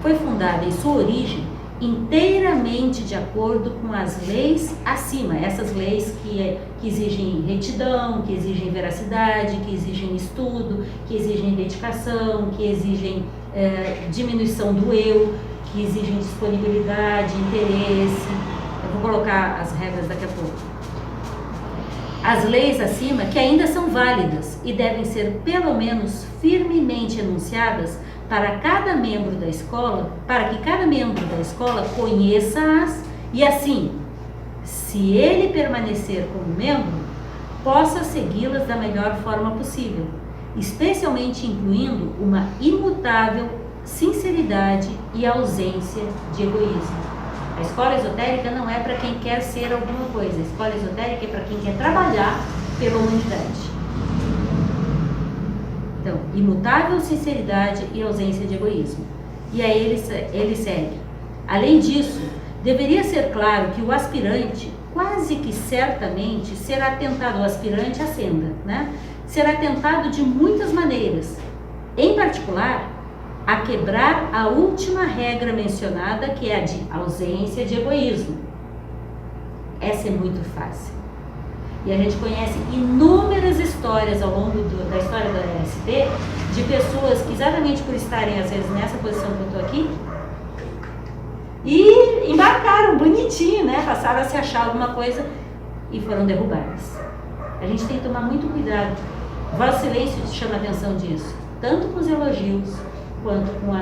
Foi fundada em sua origem inteiramente de acordo com as leis acima, essas leis que exigem retidão, que exigem veracidade, que exigem estudo, que exigem dedicação, que exigem diminuição do eu, que exigem disponibilidade, interesse. Eu vou colocar as regras daqui a pouco. As leis acima que ainda são válidas e devem ser pelo menos firmemente enunciadas para cada membro da escola, para que cada membro da escola conheça-as e assim, se ele permanecer como membro, possa segui-las da melhor forma possível, especialmente incluindo uma imutável sinceridade e ausência de egoísmo. A escola esotérica não é para quem quer ser alguma coisa, a escola esotérica é para quem quer trabalhar pela humanidade. Então, imutável sinceridade e ausência de egoísmo. E aí ele segue. Além disso, deveria ser claro que o aspirante, quase que certamente, será tentado, o aspirante ascenda, né? Será tentado de muitas maneiras, em particular, a quebrar a última regra mencionada, que é a de ausência de egoísmo. Essa é muito fácil. E a gente conhece inúmeras histórias ao longo da história da LSD de pessoas que, exatamente por estarem às vezes nessa posição que eu estou aqui, e embarcaram bonitinho, né? Passaram a se achar alguma coisa e foram derrubadas. A gente tem que tomar muito cuidado. O vosso silêncio chama a atenção disso, tanto com os elogios quanto com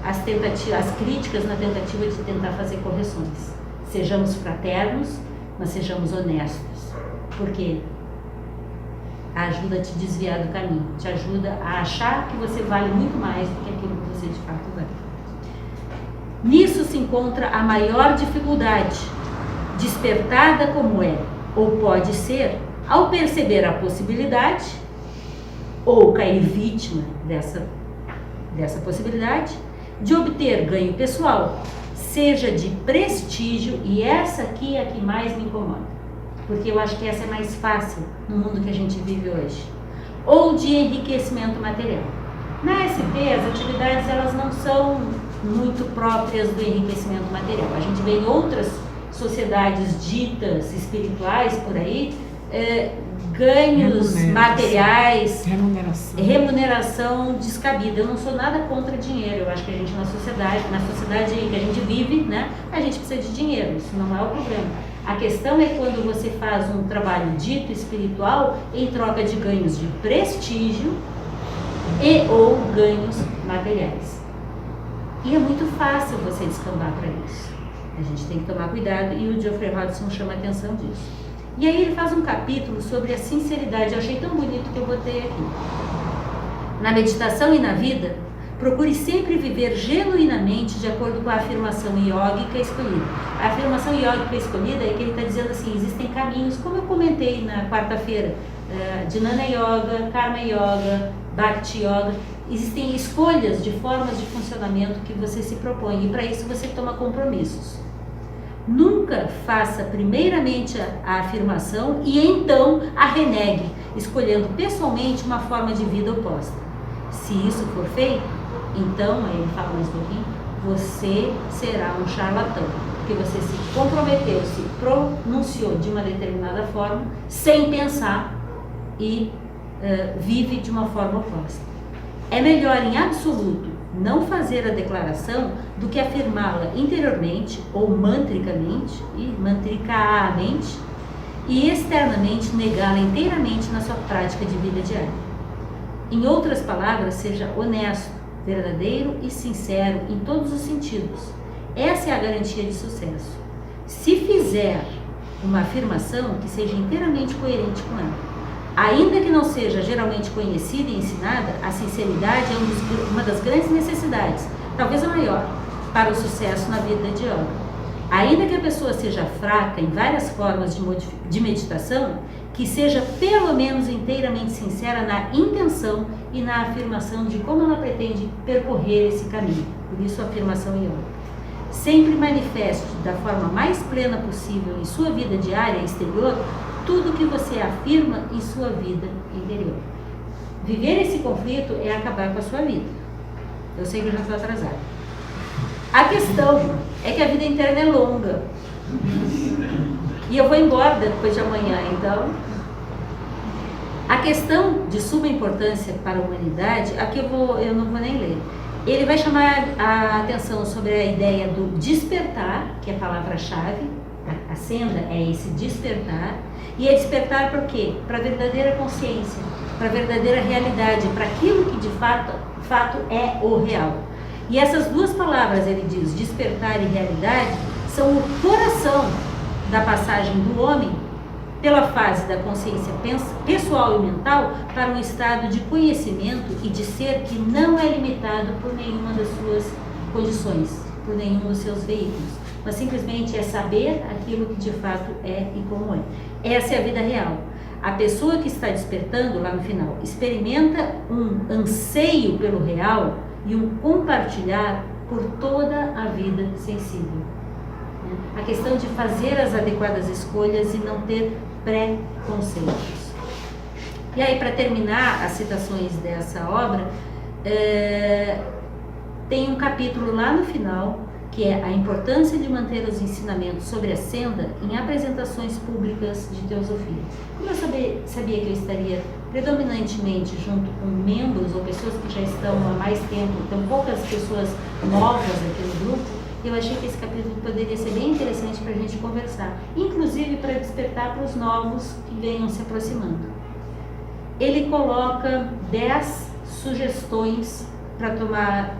as críticas na tentativa de tentar fazer correções. Sejamos fraternos, mas sejamos honestos, porque ajuda a te desviar do caminho, te ajuda a achar que você vale muito mais do que aquilo que você de fato vale. Nisso se encontra a maior dificuldade, despertada como é, ou pode ser, ao perceber a possibilidade, ou cair vítima dessa possibilidade, de obter ganho pessoal, seja de prestígio, e essa aqui é a que mais me incomoda, porque eu acho que essa é mais fácil no mundo que a gente vive hoje, ou de enriquecimento material. Na SP, as atividades elas não são muito próprias do enriquecimento material. A gente vê em outras sociedades ditas espirituais por aí, ganhos materiais, remuneração descabida. Eu não sou nada contra dinheiro. Eu acho que a gente na sociedade que a gente vive, né, a gente precisa de dinheiro. Isso não é o problema. A questão é quando você faz um trabalho dito espiritual em troca de ganhos de prestígio e ou ganhos materiais. E é muito fácil você descambar para isso. A gente tem que tomar cuidado e o Geoffrey Hodgson chama a atenção disso. E aí ele faz um capítulo sobre a sinceridade. Eu achei tão bonito que eu botei aqui. Na meditação e na vida, procure sempre viver genuinamente de acordo com a afirmação iógica escolhida. A afirmação iógica escolhida é que ele está dizendo assim, existem caminhos, como eu comentei na quarta-feira, Jnana Yoga, Karma Yoga, Bhakti Yoga. Existem escolhas de formas de funcionamento que você se propõe e para isso você toma compromissos. Nunca faça primeiramente a afirmação e então a renegue, escolhendo pessoalmente uma forma de vida oposta. Se isso for feito, então, aí ele fala mais um pouquinho, você será um charlatão, porque você se comprometeu, se pronunciou de uma determinada forma, sem pensar e vive de uma forma oposta. É melhor em absoluto não fazer a declaração do que afirmá-la interiormente ou mantricamente e externamente negá-la inteiramente na sua prática de vida diária. Em outras palavras, seja honesto, verdadeiro e sincero em todos os sentidos. Essa é a garantia de sucesso. Se fizer uma afirmação que seja inteiramente coerente com ela, ainda que não seja geralmente conhecida e ensinada, a sinceridade é uma das grandes necessidades, talvez a maior, para o sucesso na vida de yoga. Ainda que a pessoa seja fraca em várias formas de meditação, que seja pelo menos inteiramente sincera na intenção e na afirmação de como ela pretende percorrer esse caminho. Por isso a afirmação yoga. Sempre manifeste da forma mais plena possível em sua vida diária e exterior tudo que você afirma em sua vida interior. Viver esse conflito é acabar com a sua vida. Eu sei que eu já estou atrasada. A questão é que a vida interna é longa. E eu vou embora depois de amanhã, então. A questão de suma importância para a humanidade, aqui eu não vou nem ler. Ele vai chamar a atenção sobre a ideia do despertar, que é a palavra-chave. A senda é esse despertar. E é despertar para o quê? Para a verdadeira consciência, para a verdadeira realidade, para aquilo que de fato é o real. E essas duas palavras, ele diz, despertar e realidade, são o coração da passagem do homem pela fase da consciência pessoal e mental para um estado de conhecimento e de ser que não é limitado por nenhuma das suas condições, por nenhum dos seus veículos, mas simplesmente é saber aquilo que de fato é e como é. Essa é a vida real. A pessoa que está despertando lá no final experimenta um anseio pelo real e um compartilhar por toda a vida sensível. A questão de fazer as adequadas escolhas e não ter preconceitos. E aí, para terminar as citações dessa obra, tem um capítulo lá no final, que é a importância de manter os ensinamentos sobre a senda em apresentações públicas de teosofia. Como eu sabia que eu estaria predominantemente junto com membros ou pessoas que já estão há mais tempo, então poucas pessoas novas aqui no grupo, eu achei que esse capítulo poderia ser bem interessante para a gente conversar, inclusive para despertar para os novos que venham se aproximando. Ele coloca 10 sugestões para tomar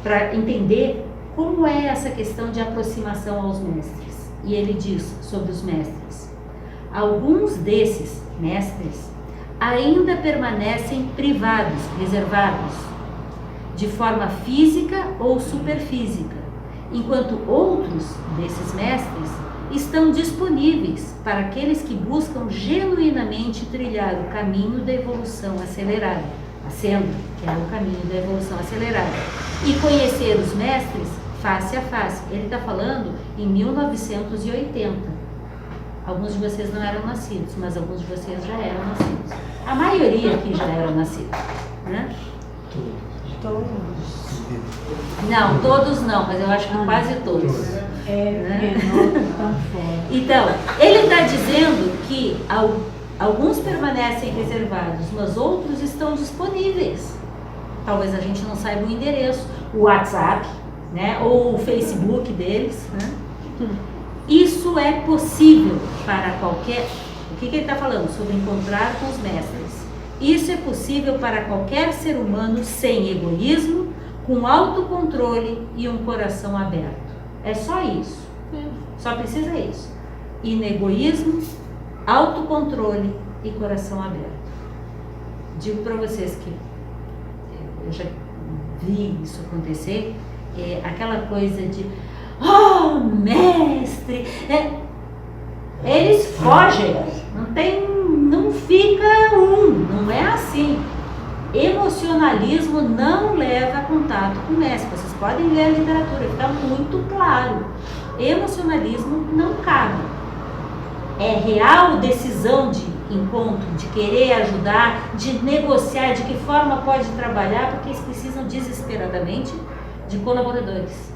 para entender como é essa questão de aproximação aos mestres. E ele diz sobre os mestres: alguns desses mestres ainda permanecem privados, reservados, de forma física ou superfísica, enquanto outros desses mestres estão disponíveis para aqueles que buscam genuinamente trilhar o caminho da evolução acelerada, a senda, que é o caminho da evolução acelerada, e conhecer os mestres face a face. Ele está falando em 1980. Alguns de vocês não eram nascidos, mas alguns de vocês já eram nascidos. A maioria aqui já eram nascidos, né? todos. Não, todos não, mas eu acho que quase todos. Tão forte. Então, ele está dizendo que alguns permanecem reservados, mas outros estão disponíveis. Talvez a gente não saiba o endereço, o WhatsApp, né, ou o Facebook deles, né? Isso é possível para qualquer... O que ele está falando? Sobre encontrar com os mestres. Isso é possível para qualquer ser humano sem egoísmo, com autocontrole e um coração aberto. É só isso. Só precisa isso. Inegoísmo, autocontrole e coração aberto. Digo para vocês que eu já vi isso acontecer, aquela coisa de oh, mestre, eles fogem, não fica não é assim. Emocionalismo não leva a contato com o mestre. Vocês podem ler a literatura, fica muito claro. Emocionalismo não cabe. É real decisão de encontro, de querer ajudar, de negociar, de que forma pode trabalhar, porque eles precisam desesperadamente de colaboradores.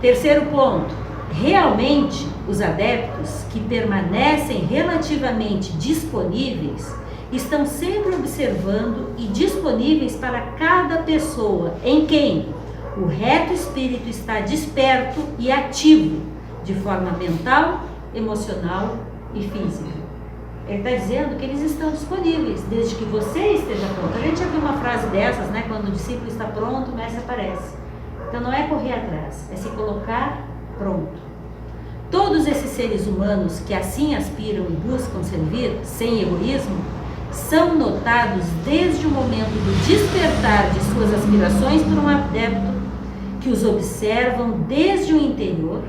Terceiro ponto, realmente os adeptos que permanecem relativamente disponíveis estão sempre observando e disponíveis para cada pessoa em quem o reto espírito está desperto e ativo, de forma mental, emocional e física. Ele está dizendo que eles estão disponíveis, desde que você esteja pronto. A gente já viu uma frase dessas, né? Quando o discípulo está pronto, o mestre aparece. Então não é correr atrás, é se colocar pronto. Todos esses seres humanos que assim aspiram e buscam servir, sem egoísmo, são notados desde o momento do despertar de suas aspirações por um adepto que os observam desde o interior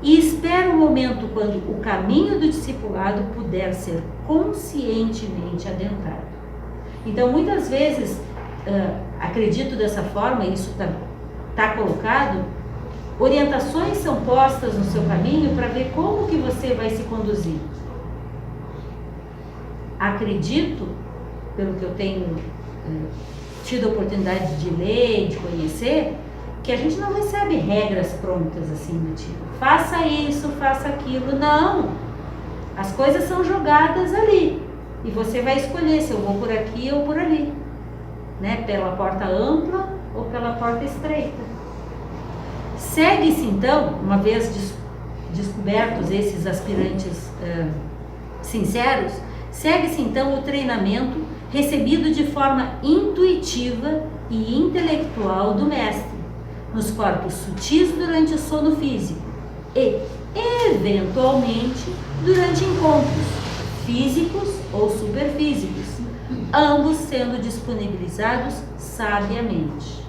e espera o momento quando o caminho do discipulado puder ser conscientemente adentrado. Então, muitas vezes, acredito dessa forma, isso está colocado, orientações são postas no seu caminho para ver como que você vai se conduzir. Acredito, pelo que eu tenho tido a oportunidade de ler, de conhecer, que a gente não recebe regras prontas assim do tipo, faça isso, faça aquilo. Não! As coisas são jogadas ali e você vai escolher se eu vou por aqui ou por ali, né? Pela porta ampla ou pela porta estreita. Segue-se então, uma vez descobertos esses aspirantes sinceros, segue-se então o treinamento recebido de forma intuitiva e intelectual do mestre, nos corpos sutis durante o sono físico e, eventualmente, durante encontros físicos ou superfísicos, ambos sendo disponibilizados sabiamente.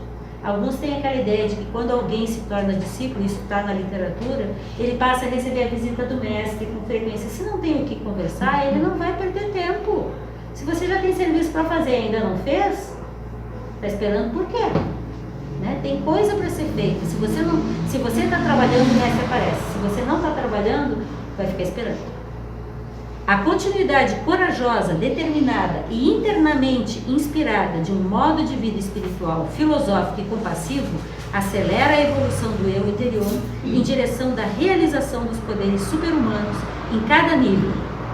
Alguns têm aquela ideia de que quando alguém se torna discípulo, isso está na literatura, ele passa a receber a visita do mestre com frequência. Se não tem o que conversar, ele não vai perder tempo. Se você já tem serviço para fazer e ainda não fez, está esperando por quê? Né? Tem coisa para ser feita. Se você está trabalhando, o mestre aparece. Se você não está trabalhando, vai ficar esperando. A continuidade corajosa, determinada e internamente inspirada de um modo de vida espiritual, filosófico e compassivo acelera a evolução do eu interior em direção da realização dos poderes super-humanos em cada nível,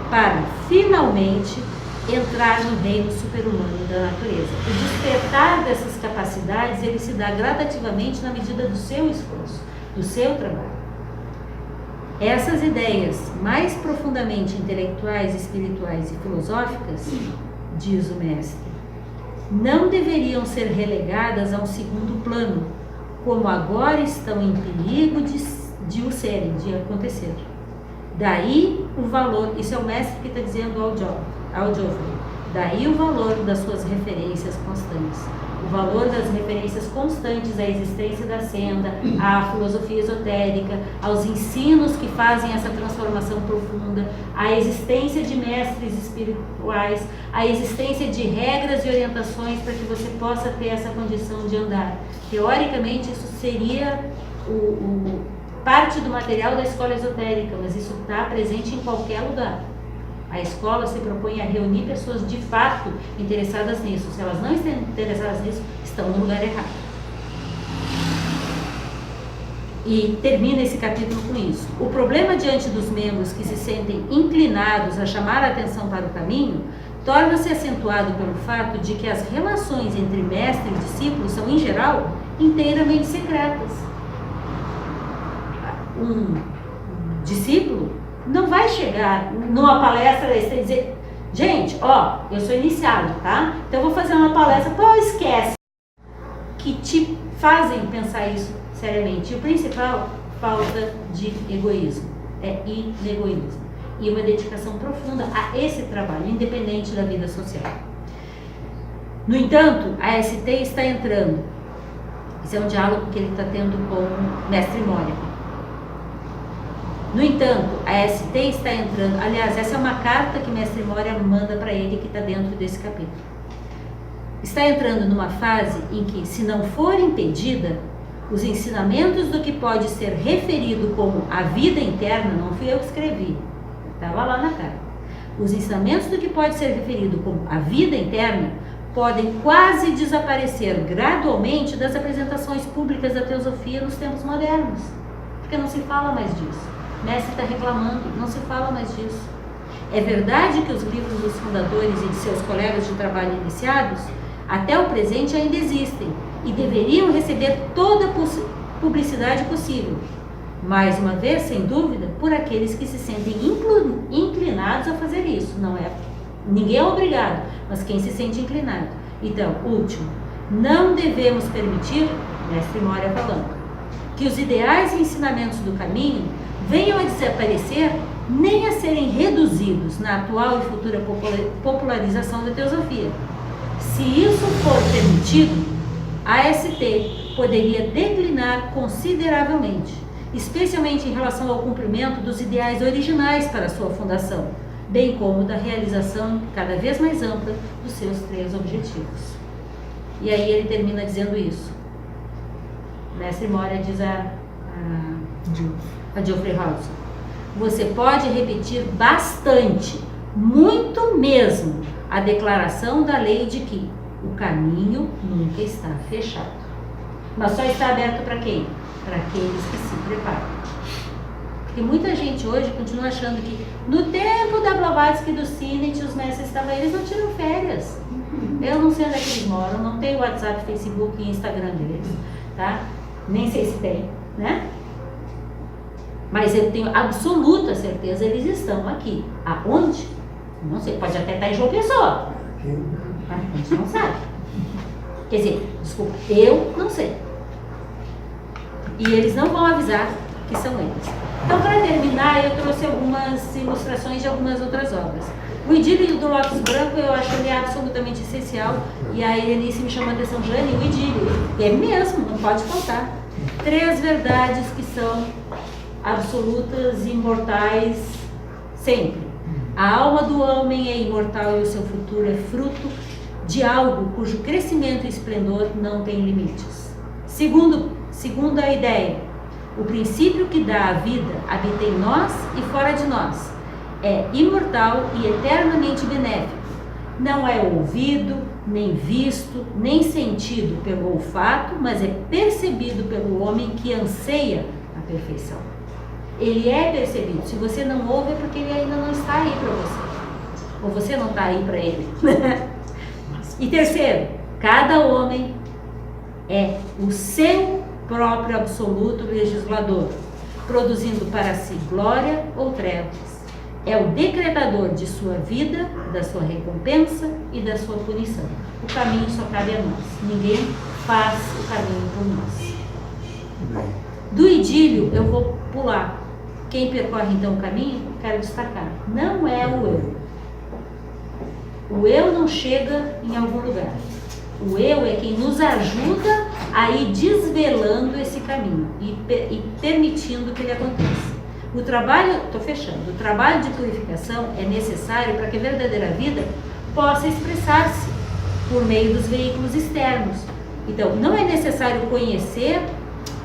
para, finalmente, entrar no reino super-humano da natureza. O despertar dessas capacidades, ele se dá gradativamente na medida do seu esforço, do seu trabalho. Essas ideias mais profundamente intelectuais, espirituais e filosóficas, diz o mestre, não deveriam ser relegadas a um segundo plano, como agora estão em perigo de o serem, de acontecer. Daí o valor, isso é o mestre que está dizendo ao Geoffrey, daí o valor das suas referências constantes. O valor das referências constantes à existência da senda, à filosofia esotérica, aos ensinos que fazem essa transformação profunda, à existência de mestres espirituais, à existência de regras e orientações para que você possa ter essa condição de andar. Teoricamente, isso seria parte do material da escola esotérica, mas isso está presente em qualquer lugar. A escola se propõe a reunir pessoas de fato interessadas nisso. Se elas não estão interessadas nisso, estão no lugar errado. E termina esse capítulo com isso. O problema diante dos membros que se sentem inclinados a chamar a atenção para o caminho torna-se acentuado pelo fato de que as relações entre mestre e discípulo são, em geral, inteiramente secretas. Um discípulo não vai chegar numa palestra e dizer: gente, ó, eu sou iniciado, tá? Então eu vou fazer uma palestra, pô, esquece. Que te fazem pensar isso seriamente. E o principal, falta de egoísmo. É inegoísmo. E uma dedicação profunda a esse trabalho, independente da vida social. No entanto, a ST está entrando. Esse é um diálogo que ele está tendo com o Mestre Moria. No entanto, a ST está entrando. Aliás, essa é uma carta que Mestre Moria manda para ele, que está dentro desse capítulo. Está entrando numa fase em que, se não for impedida, os ensinamentos do que pode ser referido como a vida interna, não fui eu que escrevi, estava lá na carta. Os ensinamentos do que pode ser referido como a vida interna podem quase desaparecer gradualmente das apresentações públicas da teosofia nos tempos modernos, porque não se fala mais disso. O mestre está reclamando, não se fala mais disso. É verdade que os livros dos fundadores e de seus colegas de trabalho iniciados, até o presente, ainda existem e deveriam receber toda a publicidade possível. Mais uma vez, sem dúvida, por aqueles que se sentem inclinados a fazer isso. Não é, ninguém é obrigado, mas quem se sente inclinado. Então, último, não devemos permitir, Mestre Moria falando, que os ideais e ensinamentos do caminho venham a desaparecer nem a serem reduzidos na atual e futura popularização da teosofia. Se isso for permitido, a ST poderia declinar consideravelmente, especialmente em relação ao cumprimento dos ideais originais para sua fundação, bem como da realização cada vez mais ampla dos seus 3 objetivos. E aí ele termina dizendo isso. Mestre Moria diz a Geoffrey Hodgson: você pode repetir bastante, muito mesmo, a declaração da lei de que o caminho nunca está fechado, mas só está aberto para quem? Para aqueles que se preparam. Porque muita gente hoje continua achando que no tempo da Blavatsky e do Sinnett os mestres estavam, eles não tiram férias. Eu não sei onde é que eles moram, não tenho WhatsApp, Facebook e Instagram deles, tá? Nem sei se tem, né? Mas eu tenho absoluta certeza, eles estão aqui. Aonde? Não sei, pode até estar em João Pessoa. Mas a gente não sabe. Quer dizer, desculpa, eu não sei. E eles não vão avisar que são eles. Então, para terminar, eu trouxe algumas ilustrações de algumas outras obras. O Idílio do Lótus Branco, eu acho ele absolutamente essencial. E a Helenice me chamou a atenção: Jane, o Idílio. É mesmo, não pode faltar. 3 verdades que são absolutas e imortais sempre. A alma do homem é imortal e o seu futuro é fruto de algo cujo crescimento e esplendor não tem limites. Segunda ideia, o princípio que dá a vida habita em nós e fora de nós. É imortal e eternamente benéfico. Não é ouvido, nem visto, nem sentido pelo olfato, mas é percebido pelo homem que anseia a perfeição. Ele é percebido. Se você não ouve, é porque ele ainda não está aí para você. Ou você não está aí para ele. E terceiro, cada homem é o seu próprio absoluto legislador, produzindo para si glória ou trevas. É o decretador de sua vida, da sua recompensa e da sua punição. O caminho só cabe a nós. Ninguém faz o caminho por nós. Do idílio, eu vou pular. Quem percorre então o caminho, quero destacar, não é o eu. O eu não chega em algum lugar. O eu é quem nos ajuda a ir desvelando esse caminho e permitindo que ele aconteça. O trabalho, estou fechando, o trabalho de purificação é necessário para que a verdadeira vida possa expressar-se por meio dos veículos externos. Então, não é necessário conhecer,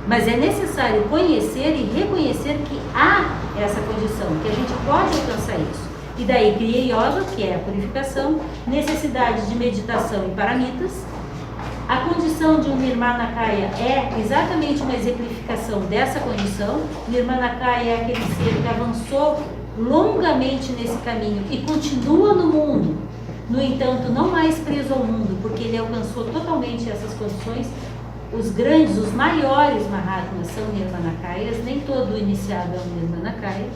mas é necessário conhecer e reconhecer que há essa condição, que a gente pode alcançar isso. E daí Kriya Yoga, que é a purificação, necessidade de meditação e paramitas. A condição de um Nirmanakaya é exatamente uma exemplificação dessa condição. Nirmanakaya é aquele ser que avançou longamente nesse caminho e continua no mundo, no entanto não mais preso ao mundo, porque ele alcançou totalmente essas condições. Os grandes, os maiores Mahatmas são Nirmanakayas, nem todo iniciado é um Nirmanakaya,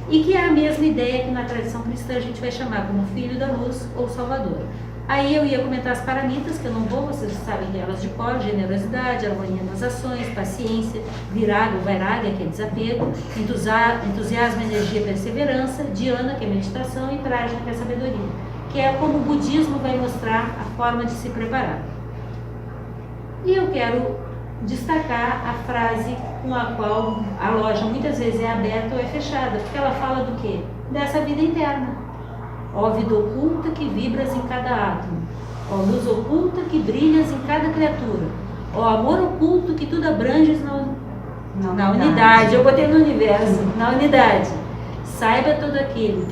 e que é a mesma ideia que na tradição cristã a gente vai chamar como filho da luz ou salvador. Aí eu ia comentar as paramitas, que eu não vou, vocês sabem delas de cor: generosidade, harmonia nas ações, paciência, viraga, vairagya, que é desapego, entusiasmo, energia, perseverança, dhyana, que é meditação, e prajna, que é sabedoria, que é como o budismo vai mostrar a forma de se preparar. E eu quero destacar a frase com a qual a loja muitas vezes é aberta ou é fechada, porque ela fala do quê? Dessa vida interna. Ó vida oculta que vibras em cada átomo, ó luz oculta que brilhas em cada criatura, ó amor oculto que tudo abranges na unidade. Eu botei no universo, na unidade. Saiba todo aquele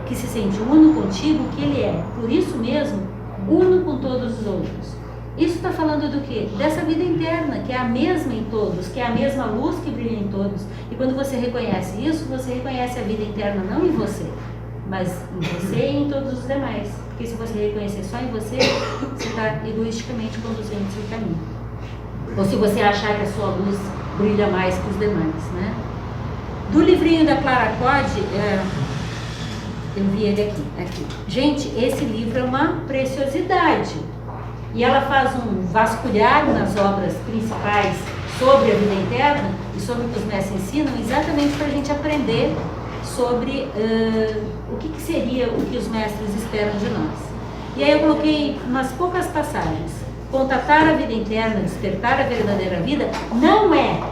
que se sente uno contigo, que ele é, por isso mesmo, uno com todos os outros. Isso está falando do quê? Dessa vida interna, que é a mesma em todos, que é a mesma luz que brilha em todos. E quando você reconhece isso, você reconhece a vida interna não em você, mas em você e em todos os demais. Porque se você reconhecer só em você, você está egoisticamente conduzindo o seu caminho. Ou se você achar que a sua luz brilha mais que os demais, né? Do livrinho da Clara Code, eu vi ele aqui. Gente, esse livro é uma preciosidade. E ela faz um vasculhar nas obras principais sobre a vida interna e sobre o que os mestres ensinam, exatamente para a gente aprender sobre o que seria o que os mestres esperam de nós. E aí eu coloquei umas poucas passagens. Contatar a vida interna, despertar a verdadeira vida, não é,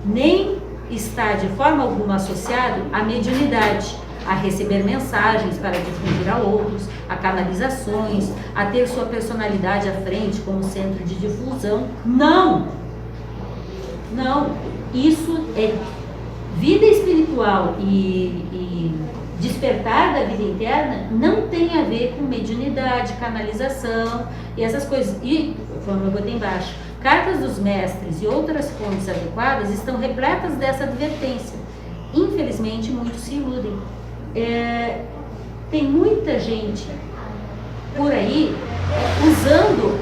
nem está de forma alguma associado à mediunidade, a receber mensagens para difundir a outros, a canalizações, a ter sua personalidade à frente como centro de difusão. Não! Não! Isso é vida espiritual e despertar da vida interna não tem a ver com mediunidade, canalização e essas coisas. E, como eu botei embaixo, cartas dos mestres e outras fontes adequadas estão repletas dessa advertência. Infelizmente, muitos se iludem. Tem muita gente por aí usando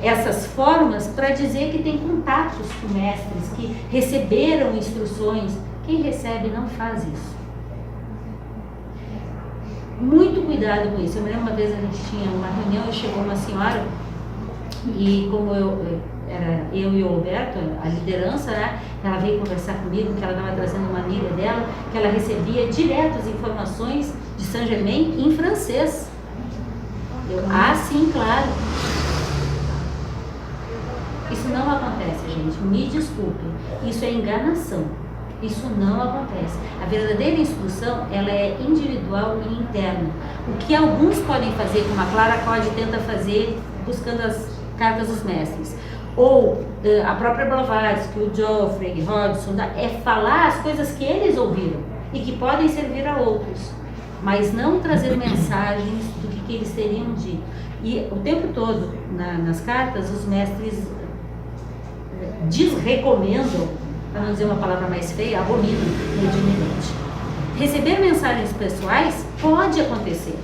essas formas para dizer que tem contatos com mestres, que receberam instruções. Quem recebe não faz isso. Muito cuidado com isso. Eu me lembro uma vez a gente tinha uma reunião e chegou uma senhora e como era eu e o Alberto, a liderança, né? Ela veio conversar comigo, que ela estava trazendo uma amiga dela, que ela recebia direto as informações de Saint Germain em francês. Sim, claro. Isso não acontece, gente. Me desculpem. Isso é enganação. Isso não acontece. A verdadeira instrução, ela é individual e interna. O que alguns podem fazer, como a Clara Code tenta fazer, buscando as cartas dos mestres, ou a própria Blavatsky, o Geoffrey, Hodgson, é falar as coisas que eles ouviram e que podem servir a outros, mas não trazer mensagens do que eles teriam dito. E o tempo todo, nas cartas, os mestres desrecomendam, para não dizer uma palavra mais feia, abominam mediunidade. Receber mensagens pessoais pode acontecer.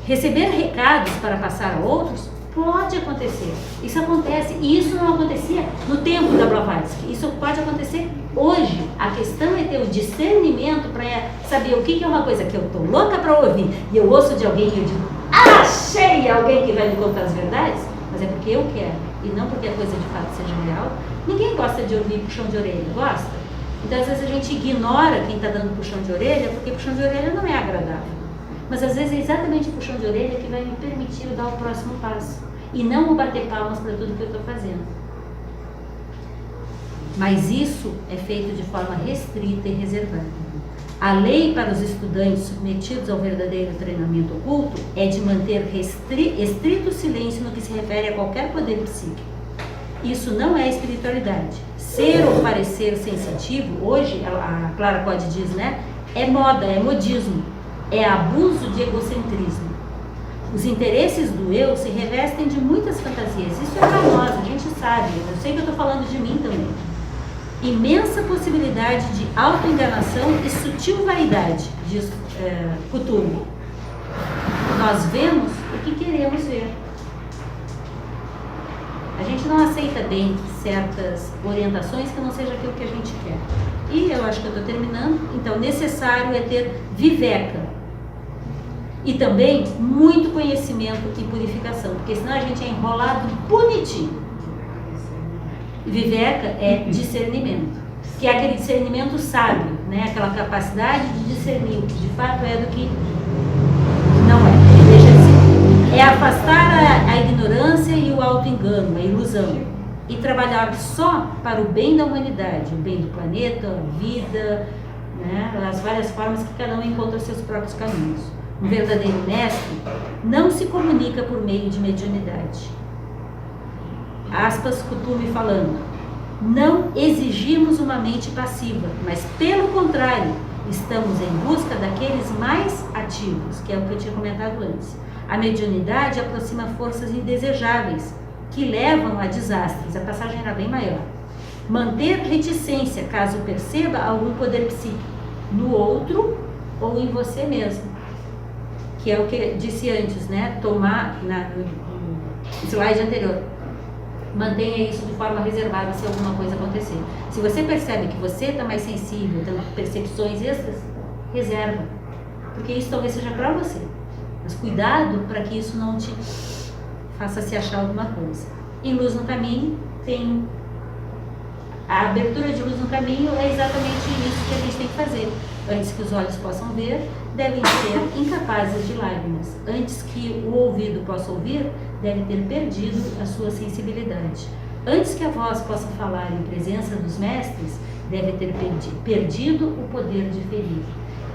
Receber recados para passar a outros pode acontecer. Isso acontece, e isso não acontecia no tempo da Blavatsky. Isso pode acontecer hoje. A questão é ter o discernimento para saber o que é uma coisa que eu estou louca para ouvir e eu ouço de alguém e eu digo, achei alguém que vai me contar as verdades, mas é porque eu quero e não porque a coisa de fato seja real. Ninguém gosta de ouvir puxão de orelha, gosta? Então às vezes a gente ignora quem está dando puxão de orelha porque puxão de orelha não é agradável. Mas às vezes é exatamente o puxão de orelha que vai me permitir dar o próximo passo. E não o bater palmas para tudo que eu estou fazendo. Mas isso é feito de forma restrita e reservada. A lei para os estudantes submetidos ao verdadeiro treinamento oculto é de manter estrito silêncio no que se refere a qualquer poder psíquico. Isso não é espiritualidade. Ser ou parecer sensitivo, hoje a Clara Code diz, né? é moda, é modismo, é abuso de egocentrismo. Os interesses do eu se revestem de muitas fantasias. Isso é para nós, a gente sabe. Eu sei que eu estou falando de mim também. Imensa possibilidade de autoenganação e sutil vaidade, diz Kuthumi. Nós vemos o que queremos ver. A gente não aceita bem certas orientações que não seja aquilo que a gente quer. E eu acho que eu estou terminando. Então, necessário é ter viveca. E também muito conhecimento e purificação, porque senão a gente é enrolado bonitinho. Viveca é discernimento, que é aquele discernimento sábio, né? Aquela capacidade de discernir o que de fato é do que não é, deixa de ser. É afastar a ignorância e o auto-engano, a ilusão, e trabalhar só para o bem da humanidade, o bem do planeta, a vida, né? As várias formas que cada um encontra seus próprios caminhos. Um verdadeiro mestre não se comunica por meio de mediunidade. Aspas, Kuthumi falando: não exigimos uma mente passiva, mas pelo contrário, estamos em busca daqueles mais ativos, que é o que eu tinha comentado antes. A mediunidade aproxima forças indesejáveis, que levam a desastres. A passagem era bem maior. Manter reticência, caso perceba algum poder psíquico no outro ou em você mesmo. Que é o que disse antes, né? Tomar, no slide anterior, mantenha isso de forma reservada se alguma coisa acontecer. Se você percebe que você está mais sensível, tendo percepções extras, reserva, porque isso talvez seja para você. Mas cuidado para que isso não te faça se achar alguma coisa. Em Luz no Caminho, tem a abertura de luz no caminho, é exatamente isso que a gente tem que fazer. Antes que os olhos possam ver, devem ser incapazes de lágrimas. Antes que o ouvido possa ouvir, deve ter perdido a sua sensibilidade. Antes que a voz possa falar em presença dos mestres, deve ter perdido o poder de ferir.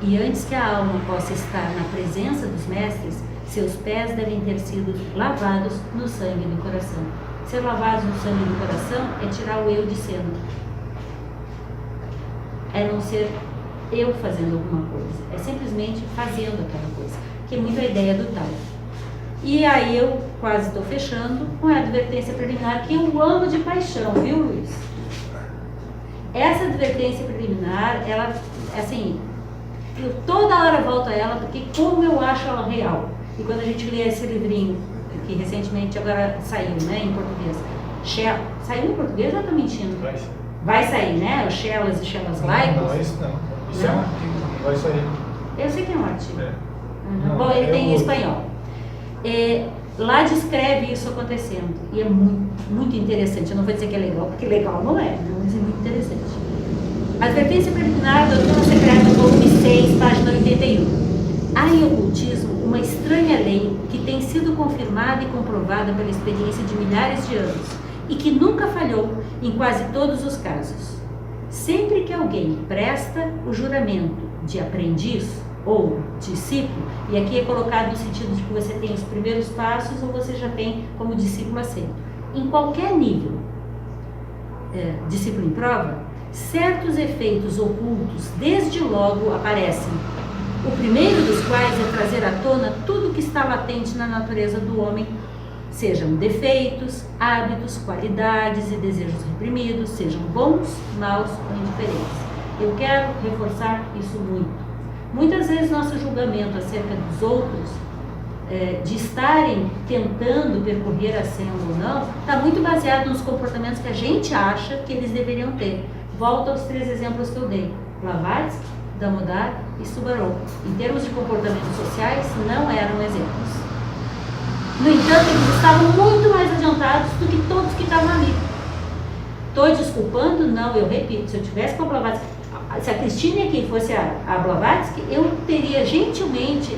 E antes que a alma possa estar na presença dos mestres, seus pés devem ter sido lavados no sangue do coração. Ser lavados no sangue do coração é tirar o eu de cena. É não ser eu fazendo alguma coisa, é simplesmente fazendo aquela coisa, que é muito a ideia do tal. E aí eu quase estou fechando com a advertência preliminar, que eu amo de paixão, viu, Luiz? Essa advertência preliminar, ela, assim, eu toda hora volto a ela, porque como eu acho ela real. E quando a gente lê esse livrinho, que recentemente agora saiu, né, em português, saiu em português ou eu estou mentindo? Vai sair, né? O Shellas e Shellas Laicos. Não, isso não. Isso não? É um artigo, não vai sair. Eu sei que é um artigo. É. Uhum. Não, bom, ele tem em outro. espanhol. Lá descreve isso acontecendo. E é muito, muito interessante. Eu não vou dizer que é legal, porque legal não é, mas é muito interessante. Advertência preliminar, Doutrina Secreta, volume 6, página 81. Há em ocultismo uma estranha lei que tem sido confirmada e comprovada pela experiência de milhares de anos e que nunca falhou em quase todos os casos. Sempre que alguém presta o juramento de aprendiz ou discípulo, e aqui é colocado no sentido de que você tem os primeiros passos ou você já tem como discípulo assento, em qualquer nível, discípulo em prova, certos efeitos ocultos desde logo aparecem. O primeiro dos quais é trazer à tona tudo que está latente na natureza do homem, sejam defeitos, hábitos, qualidades e desejos reprimidos, sejam bons, maus ou indiferentes. Eu quero reforçar isso muito. Muitas vezes nosso julgamento acerca dos outros, de estarem tentando percorrer a senda ou não, está muito baseado nos comportamentos que a gente acha que eles deveriam ter. Volto aos 3 exemplos que eu dei: Blavatsky, Damodar e Subarô. Em termos de comportamentos sociais, não eram exemplos. No entanto, eles estavam muito mais adiantados do que todos que estavam ali. Estou desculpando? Não, eu repito, se eu tivesse com a Blavatsky, se a Cristina aqui fosse a Blavatsky, eu teria gentilmente,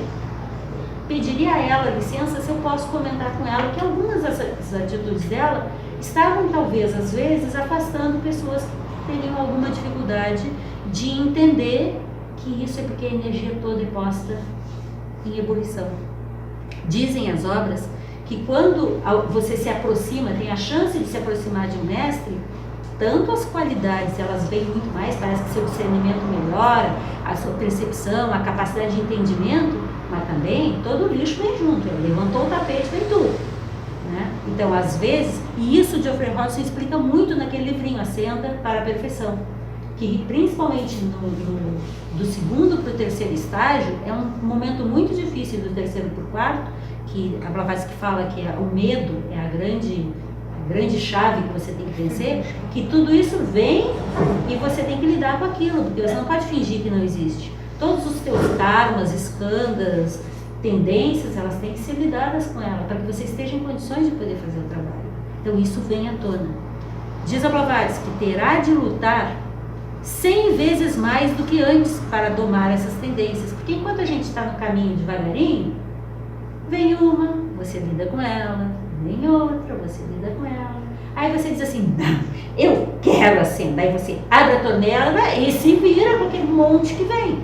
pediria a ela licença se eu posso comentar com ela que algumas das atitudes dela estavam talvez, às vezes, afastando pessoas que teriam alguma dificuldade de entender que isso é porque a energia toda é posta em ebulição. Dizem as obras que quando você se aproxima, tem a chance de se aproximar de um mestre, tanto as qualidades, elas vêm muito mais, parece que seu discernimento melhora, a sua percepção, a capacidade de entendimento, mas também todo o lixo vem junto, ele levantou o tapete, vem tudo. Né? Então, às vezes, e isso Geoffrey Hodgson explica muito naquele livrinho, A Senda para a Perfeição, que principalmente do segundo para o terceiro estágio, é um momento muito difícil do terceiro para o quarto, que a Blavatsky fala que o medo é a grande chave que você tem que vencer, que tudo isso vem e você tem que lidar com aquilo, porque você não pode fingir que não existe. Todos os teus karmas, escandas, tendências, elas têm que ser lidadas com ela, para que você esteja em condições de poder fazer o trabalho. Então isso vem à tona. Diz a Blavatsky que terá de lutar 100 vezes mais do que antes para domar essas tendências, porque enquanto a gente está no caminho devagarinho, vem uma, você lida com ela, vem outra, você lida com ela. Aí você diz assim, não, eu quero assim. Daí você abre a torneira e se vira com aquele monte que vem.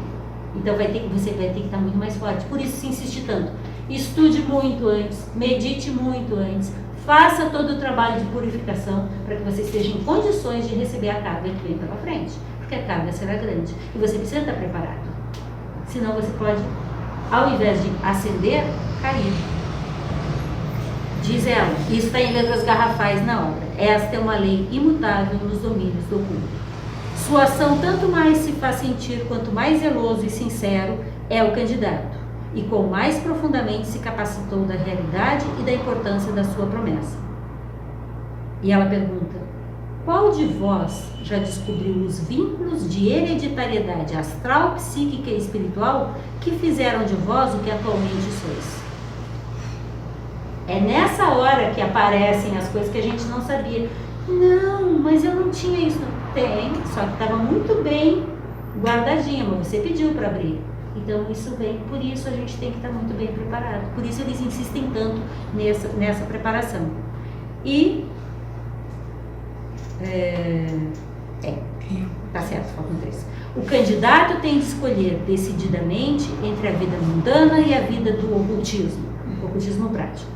Então você vai ter que estar muito mais forte. Por isso se insiste tanto. Estude muito antes, medite muito antes, faça todo o trabalho de purificação para que você esteja em condições de receber a carga que vem pela frente. Porque a carga será grande e você precisa estar preparado. Senão você pode, ao invés de ascender, cair. Diz ela, isso está em letras garrafais na obra. Esta é uma lei imutável nos domínios do oculto. Sua ação tanto mais se faz sentir quanto mais zeloso e sincero é o candidato, e quão mais profundamente se capacitou da realidade e da importância da sua promessa. E ela pergunta, qual de vós já descobriu os vínculos de hereditariedade astral, psíquica e espiritual que fizeram de vós o que atualmente sois? É nessa hora que aparecem as coisas que a gente não sabia. Não, mas eu não tinha isso. Tem, só que estava muito bem guardadinha, mas você pediu para abrir. Então isso vem, por isso a gente tem que estar muito bem preparado. Por isso eles insistem tanto nessa preparação. E tá certo, faltam 3. O candidato tem de escolher decididamente entre a vida mundana e a vida do ocultismo prático.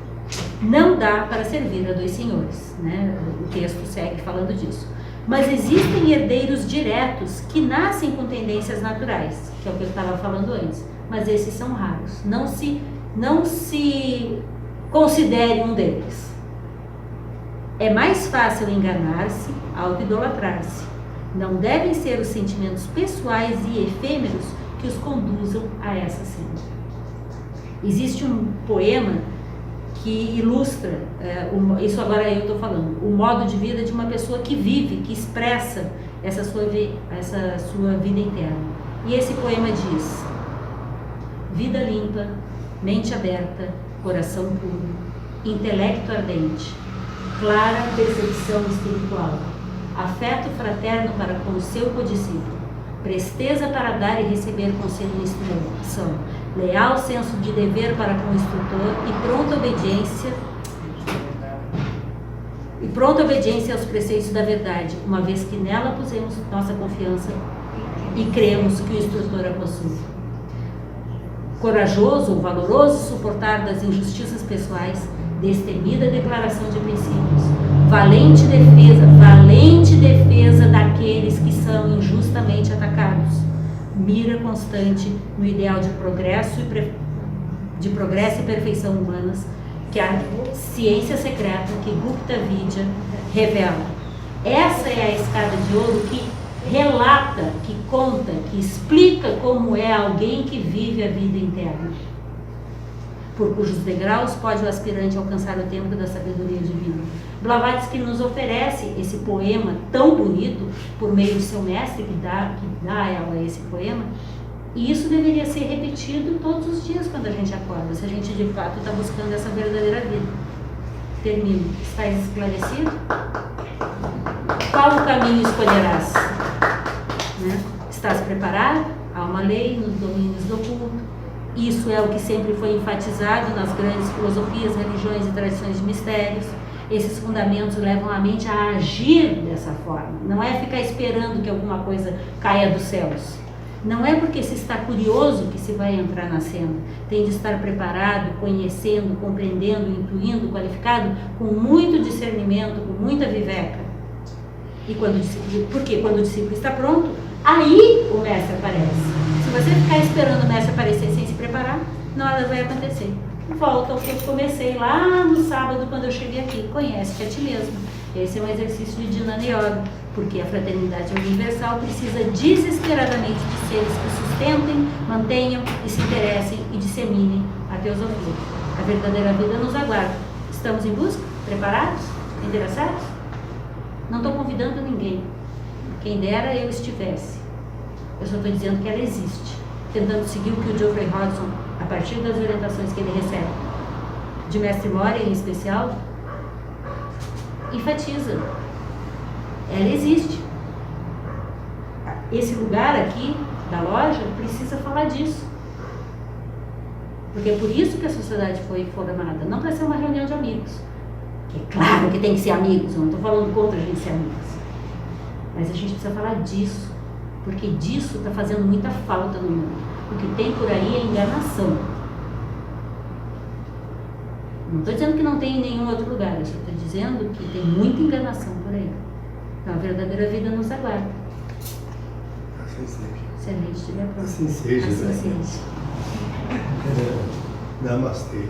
Não dá para servir a dois senhores, né? O texto segue falando disso. Mas existem herdeiros diretos que nascem com tendências naturais, que é o que eu estava falando antes. Mas esses são raros. Não se considere um deles. É mais fácil enganar-se, auto-idolatrar-se. Não devem ser os sentimentos pessoais e efêmeros que os conduzam a essa cena. Existe um poema que ilustra, isso agora eu estou falando, o modo de vida de uma pessoa que vive, que expressa essa sua vida interna. E esse poema diz: vida limpa, mente aberta, coração puro, intelecto ardente, clara percepção espiritual, afeto fraterno para com o seu codiscípulo, presteza para dar e receber conselho e instrução, leal senso de dever para com o instrutor e pronta obediência aos preceitos da verdade, uma vez que nela pusemos nossa confiança e cremos que o instrutor a possui. Corajoso ou valoroso suportar das injustiças pessoais, destemida declaração de princípios, valente defesa daqueles que são injustamente atacados, mira constante no ideal de progresso e perfeição humanas que a ciência secreta que Gupta Vidya revela. Essa é a escada de ouro que relata, que conta, que explica como é alguém que vive a vida interna, por cujos degraus pode o aspirante alcançar o templo da sabedoria divina. Blavatsky nos oferece esse poema tão bonito por meio do seu mestre que dá a ela esse poema, e isso deveria ser repetido todos os dias quando a gente acorda, se a gente de fato está buscando essa verdadeira vida. Termino. Estás esclarecido? Qual o caminho escolherás? Né? Estás preparado? Há uma lei nos domínios do oculto. Isso é o que sempre foi enfatizado nas grandes filosofias, religiões e tradições de mistérios. Esses fundamentos levam a mente a agir dessa forma. Não é ficar esperando que alguma coisa caia dos céus. Não é porque se está curioso que se vai entrar na cena. Tem de estar preparado, conhecendo, compreendendo, intuindo, qualificado, com muito discernimento, com muita viveca. E quando o discípulo, porque quando o discípulo está pronto, aí o mestre aparece. Se você ficar esperando o mestre aparecer sem se preparar, nada vai acontecer. Volta ao que eu comecei lá no sábado quando eu cheguei aqui. Conhece-te a ti mesmo. Esse é um exercício de Jnana Yoga, porque a fraternidade universal precisa desesperadamente de seres que sustentem, mantenham e se interessem e disseminem a teosofia. A verdadeira vida nos aguarda. Estamos em busca? Preparados? Interessados? Não estou convidando ninguém. Quem dera eu estivesse. Eu só estou dizendo que ela existe, tentando seguir o que o Geoffrey Hodgson, a partir das orientações que ele recebe, de Mestre Moria em especial, enfatiza. Ela existe. Esse lugar aqui da loja precisa falar disso. Porque é por isso que a sociedade foi formada, não para ser uma reunião de amigos. É claro que tem que ser amigos, eu não estou falando contra a gente ser amigos. Mas a gente precisa falar disso, porque disso está fazendo muita falta no mundo. O que tem por aí é enganação. Não estou dizendo que não tem em nenhum outro lugar, eu só estou dizendo que tem muita enganação por aí. Então a verdadeira vida nos aguarda. Assim seja. Se a gente estiver pronto. Assim seja, Assim né? seja. Namastê.